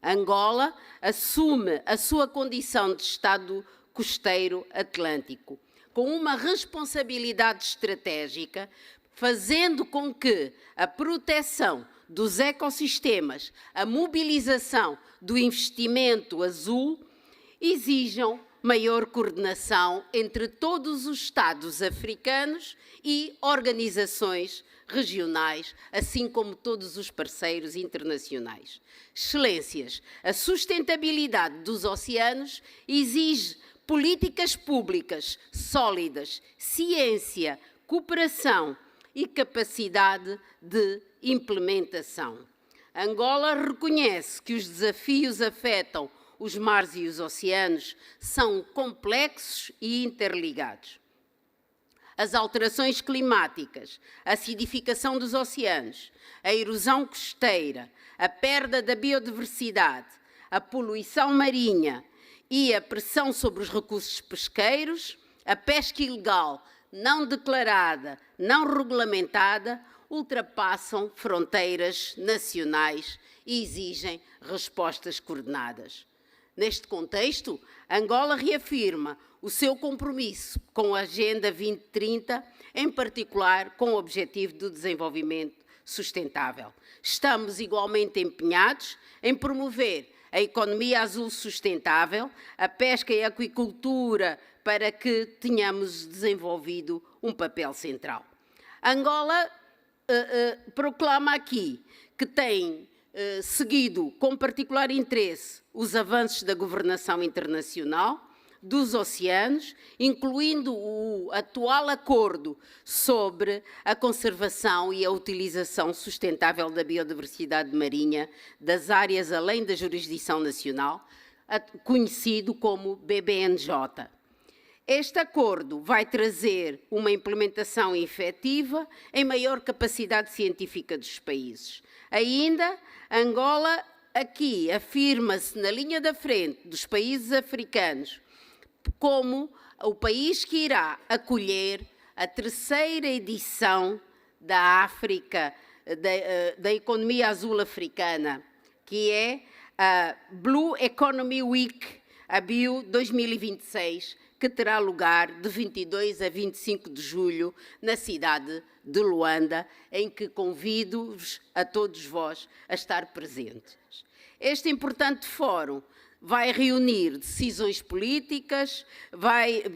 Angola assume a sua condição de Estado costeiro atlântico, com uma responsabilidade estratégica, fazendo com que a proteção dos ecossistemas, a mobilização do investimento azul, exijam maior coordenação entre todos os Estados africanos e organizações regionais, assim como todos os parceiros internacionais. Excelências, a sustentabilidade dos oceanos exige políticas públicas sólidas, ciência, cooperação, e capacidade de implementação. Angola reconhece que os desafios afetam os mares e os oceanos são complexos e interligados. As alterações climáticas, a acidificação dos oceanos, a erosão costeira, a perda da biodiversidade, a poluição marinha e a pressão sobre os recursos pesqueiros, a pesca ilegal, não declarada, não regulamentada, ultrapassam fronteiras nacionais e exigem respostas coordenadas. Neste contexto, Angola reafirma o seu compromisso com a Agenda 2030, em particular com o Objetivo do Desenvolvimento Sustentável. Estamos igualmente empenhados em promover a economia azul sustentável, a pesca e a aquicultura, para que tenhamos desenvolvido um papel central. Angola proclama aqui que tem seguido com particular interesse os avanços da governação internacional, dos oceanos, incluindo o atual acordo sobre a conservação e a utilização sustentável da biodiversidade marinha das áreas além da jurisdição nacional, conhecido como BBNJ. Este acordo vai trazer uma implementação efetiva em maior capacidade científica dos países. Ainda, Angola aqui afirma-se na linha da frente dos países africanos como o país que irá acolher a terceira edição da África, da economia azul africana, que é a Blue Economy Week, a BIO 2026, que terá lugar de 22 a 25 de julho na cidade de Luanda, em que convido-vos a todos vós a estar presentes. Este importante fórum vai reunir decisões políticas,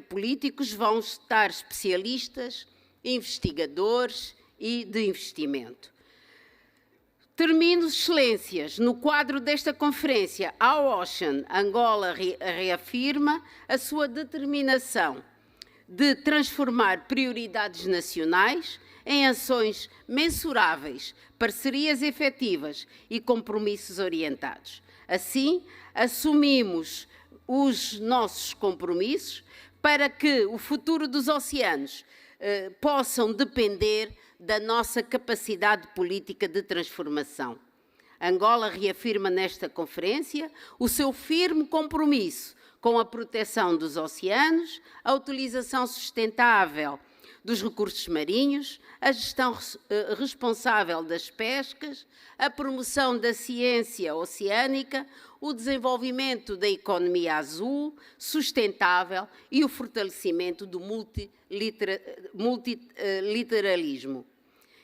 políticos, vão estar especialistas, investigadores e de investimento. Termino, excelências, no quadro desta conferência, a Ocean Angola reafirma a sua determinação de transformar prioridades nacionais em ações mensuráveis, parcerias efetivas e compromissos orientados. Assim, assumimos os nossos compromissos para que o futuro dos oceanos possam depender da nossa capacidade política de transformação. Angola reafirma nesta conferência o seu firme compromisso com a proteção dos oceanos, a utilização sustentável dos recursos marinhos, a gestão responsável das pescas, a promoção da ciência oceânica, o desenvolvimento da economia azul, sustentável e o fortalecimento do multilateralismo.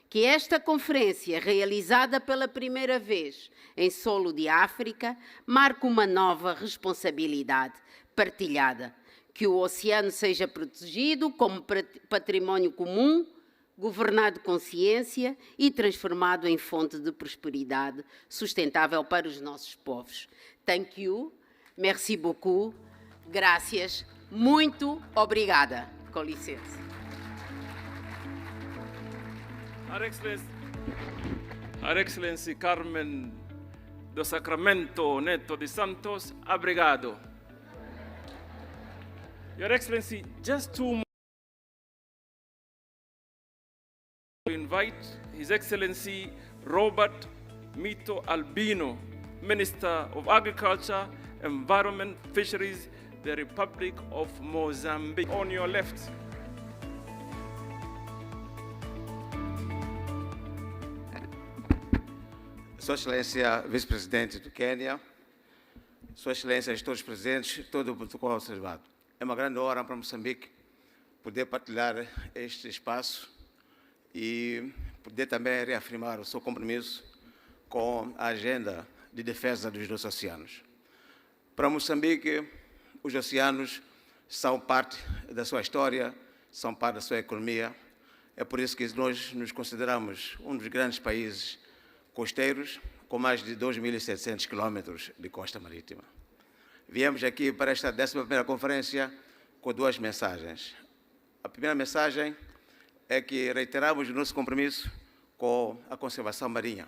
Que esta conferência, realizada pela primeira vez em solo de África, marque uma nova responsabilidade partilhada. Que o oceano seja protegido como património comum, governado com ciência e transformado em fonte de prosperidade sustentável para os nossos povos. Thank you, merci beaucoup, graças, muito obrigada. Com licença. Her Excellency Carmen do Sacramento Neto de Santos, obrigado. Your Excellency, just 2 more to invite His Excellency Robert Mito Albino, Minister of Agriculture, Environment, Fisheries, the Republic of Mozambique. On your left. Sua Excelência, Vice-Presidente do Quênia, Sua Excelência, todos presentes, todo o protocolo observado. É uma grande honra para Moçambique poder partilhar este espaço e poder também reafirmar o seu compromisso com a agenda de defesa dos nossos oceanos. Para Moçambique, os oceanos são parte da sua história, são parte da sua economia. É por isso que nós nos consideramos um dos grandes países costeiros, com mais de 2.700 quilômetros de costa marítima. Viemos aqui para esta 11ª conferência com 2 mensagens. A primeira mensagem é que reiteramos o nosso compromisso com a conservação marinha.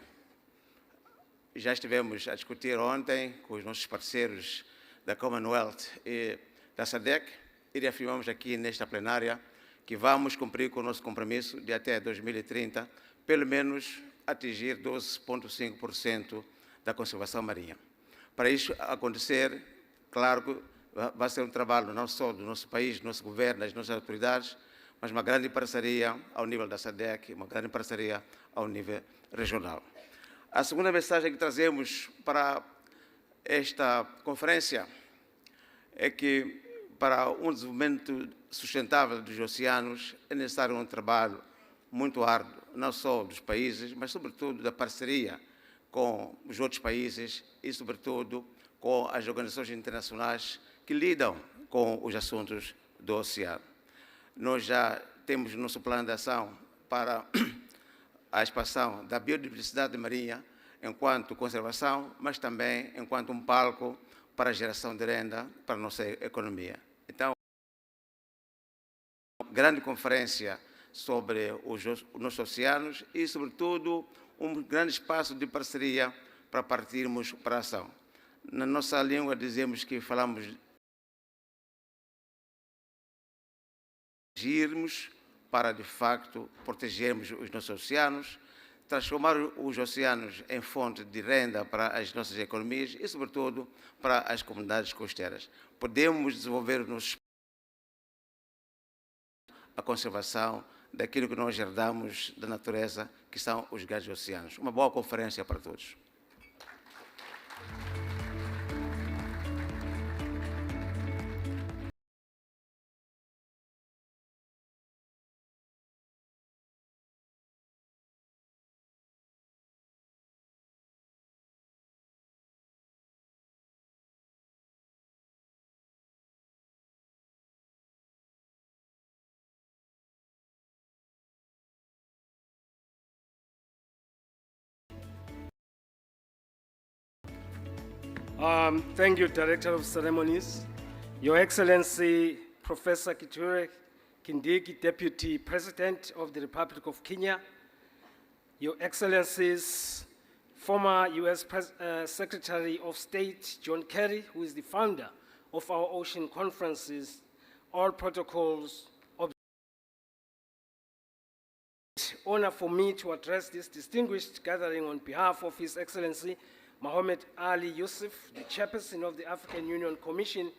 Já estivemos a discutir ontem com os nossos parceiros da Commonwealth e da SADC e reafirmamos aqui nesta plenária que vamos cumprir com o nosso compromisso de até 2030, pelo menos atingir 12,5% da conservação marinha. Para isso acontecer, claro que vai ser um trabalho não só do nosso país, do nosso governo, das nossas autoridades, mas uma grande parceria ao nível da SADC, uma grande parceria ao nível regional. A segunda mensagem que trazemos para esta conferência é que, para um desenvolvimento sustentável dos oceanos, é necessário um trabalho muito árduo, não só dos países, mas, sobretudo, da parceria com os outros países e, sobretudo, com as organizações internacionais que lidam com os assuntos do oceano. Nós já temos nosso plano de ação para a expansão da biodiversidade marinha enquanto conservação, mas também enquanto um palco para a geração de renda para a nossa economia. Então, grande conferência sobre os nossos oceanos e, sobretudo, um grande espaço de parceria para partirmos para a ação. Na nossa língua dizemos que falamos de agirmos para, de facto, protegermos os nossos oceanos, transformar os oceanos em fonte de renda para as nossas economias e, sobretudo, para as comunidades costeiras. Podemos desenvolver a conservação daquilo que nós herdamos da natureza, que são os grandes oceanos. Uma boa conferência para todos. Thank you, Director of Ceremonies. Your Excellency, Professor Kithure Kindiki, Deputy President of the Republic of Kenya. Your Excellencies, former U.S. Secretary of State John Kerry, who is the founder of our ocean conferences, all protocols observed. Honor for me to address this distinguished gathering on behalf of His Excellency Mohammed Ali Yusuf, the chairperson of the African Union Commission,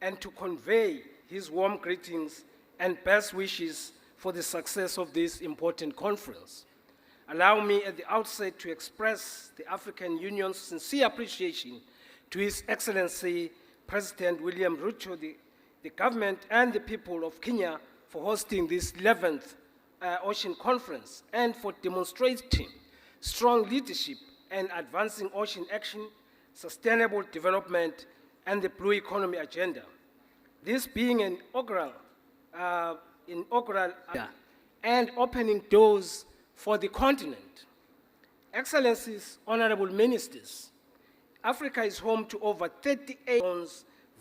and to convey his warm greetings and best wishes for the success of this important conference. Allow me at the outset to express the African Union's sincere appreciation to His Excellency President William Ruto, the government and the people of Kenya for hosting this 11th Ocean Conference and for demonstrating strong leadership and advancing ocean action, sustainable development, and the blue economy agenda. This being an inaugural and opening doors for the continent. Excellencies, honorable ministers, Africa is home to over 38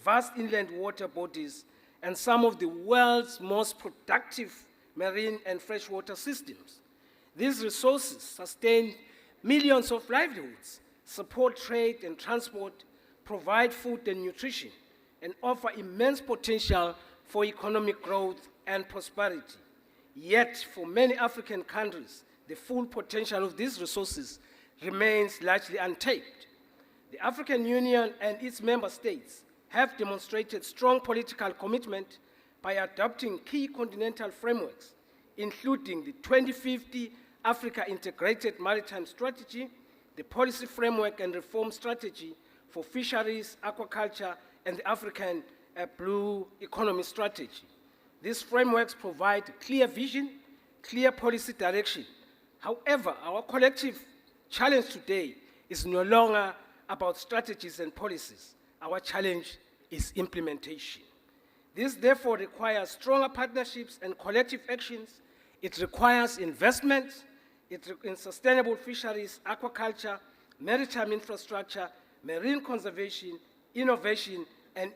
vast inland water bodies and some of the world's most productive marine and freshwater systems. These resources sustain millions of livelihoods, support trade and transport, provide food and nutrition, and offer immense potential for economic growth and prosperity. Yet, for many African countries, the full potential of these resources remains largely untapped. The African Union and its member states have demonstrated strong political commitment by adopting key continental frameworks, including the 2050 Africa Integrated Maritime Strategy, the Policy Framework and Reform Strategy for Fisheries, Aquaculture, and the African Blue Economy Strategy. These frameworks provide clear vision, clear policy direction. However, our collective challenge today is no longer about strategies and policies. Our challenge is implementation. This therefore requires stronger partnerships and collective actions. It requires investment in sustainable fisheries, aquaculture, maritime infrastructure, marine conservation, innovation, and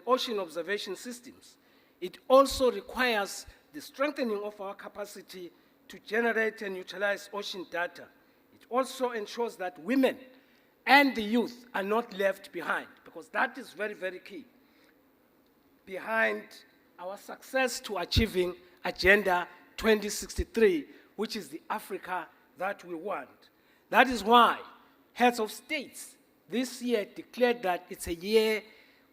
ocean observation systems. It also requires the strengthening of our capacity to generate and utilize ocean data. It also ensures that women and the youth are not left behind, because that is very, very key behind our success to achieving Agenda 2063, which is the Africa that we want. That is why heads of states this year declared that it's a year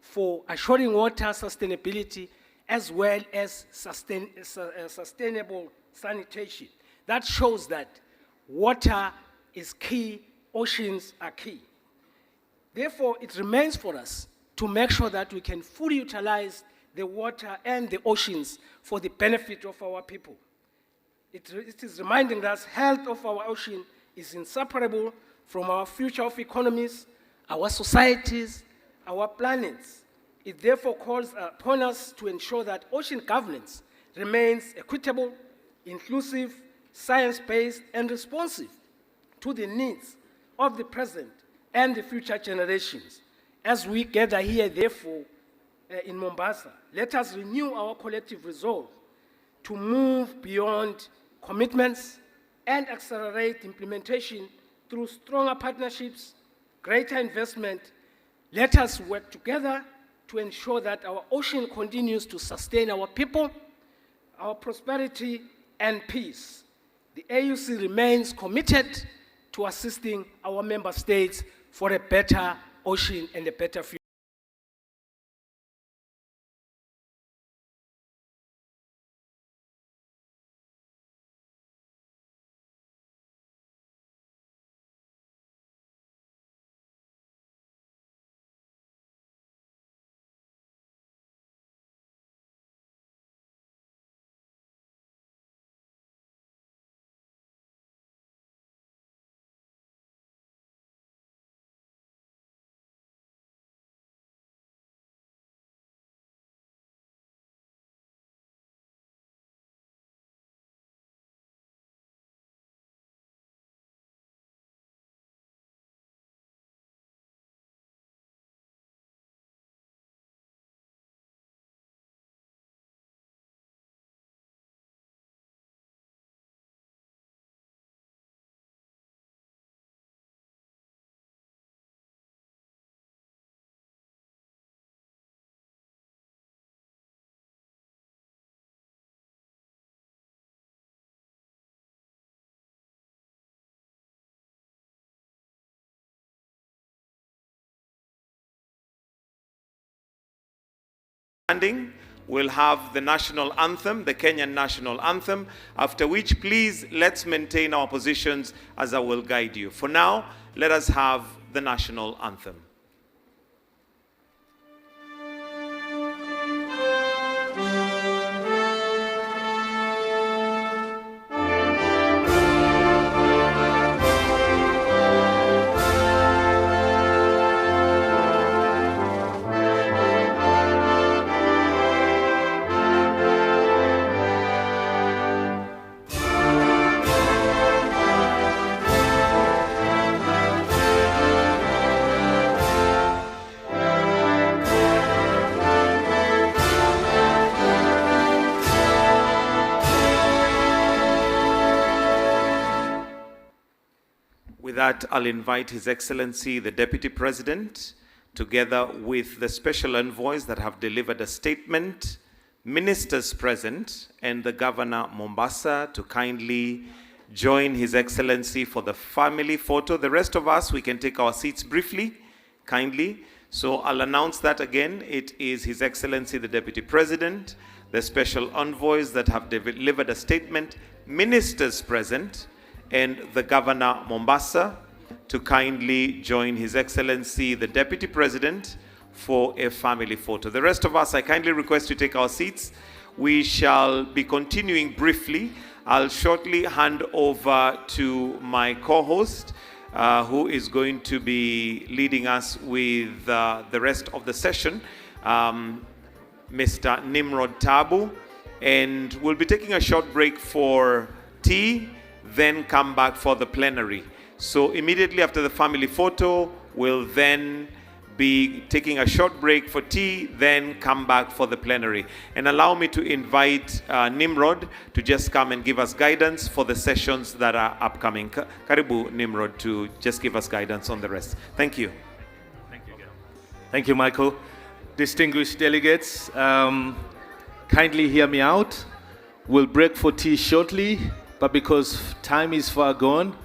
for assuring water sustainability as well as sustainable sanitation. That shows that water is key, oceans are key. Therefore, it remains for us to make sure that we can fully utilize the water and the oceans for the benefit of our people. It is reminding us health of our ocean is inseparable from our future of economies, our societies, our planets. It therefore calls upon us to ensure that ocean governance remains equitable, inclusive, science-based, and responsive to the needs of the present and the future generations. As we gather here, therefore, in Mombasa, let us renew our collective resolve to move beyond commitments and accelerate implementation through stronger partnerships, greater investment. Let us work together to ensure that our ocean continues to sustain our people, our prosperity, and peace. The AUC remains committed to assisting our member states for a better ocean and a better future. We'll have the national anthem, the Kenyan national anthem, after which, please, let's maintain our positions as I will guide you. For now, let us have the national anthem. With that, I'll invite His Excellency, the Deputy President, together with the special envoys that have delivered a statement, ministers present, and the Governor Mombasa to kindly join His Excellency for the family photo. The rest of us, we can take our seats briefly, kindly. So I'll announce that again. It is His Excellency, the Deputy President, the special envoys that have delivered a statement, ministers present, and the Governor Mombasa to kindly join His Excellency, the Deputy President, for a family photo. The rest of us, I kindly request to take our seats. We shall be continuing briefly. I'll shortly hand over to my co-host, who is going to be leading us with the rest of the session, Mr. Nimrod Tabu. And we'll be taking a short break for tea, then come back for the plenary. So immediately after the family photo, we'll then be taking a short break for tea, then come back for the plenary. And allow me to invite Nimrod to just come and give us guidance for the sessions that are upcoming. Karibu, Nimrod, to just give us guidance on the rest. Thank you. Thank you, Michael. Distinguished delegates, kindly hear me out. We'll break for tea shortly, but because time is far gone,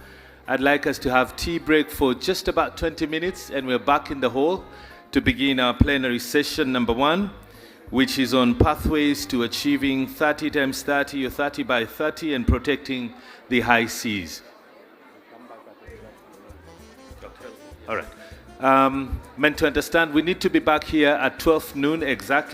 I'd like us to have tea break for just about 20 minutes, and we're back in the hall to begin our plenary session number 1, which is on pathways to achieving 30 times 30 or 30 by 30 and protecting the high seas. All right. Meant to understand, we need to be back here at 12 noon exactly.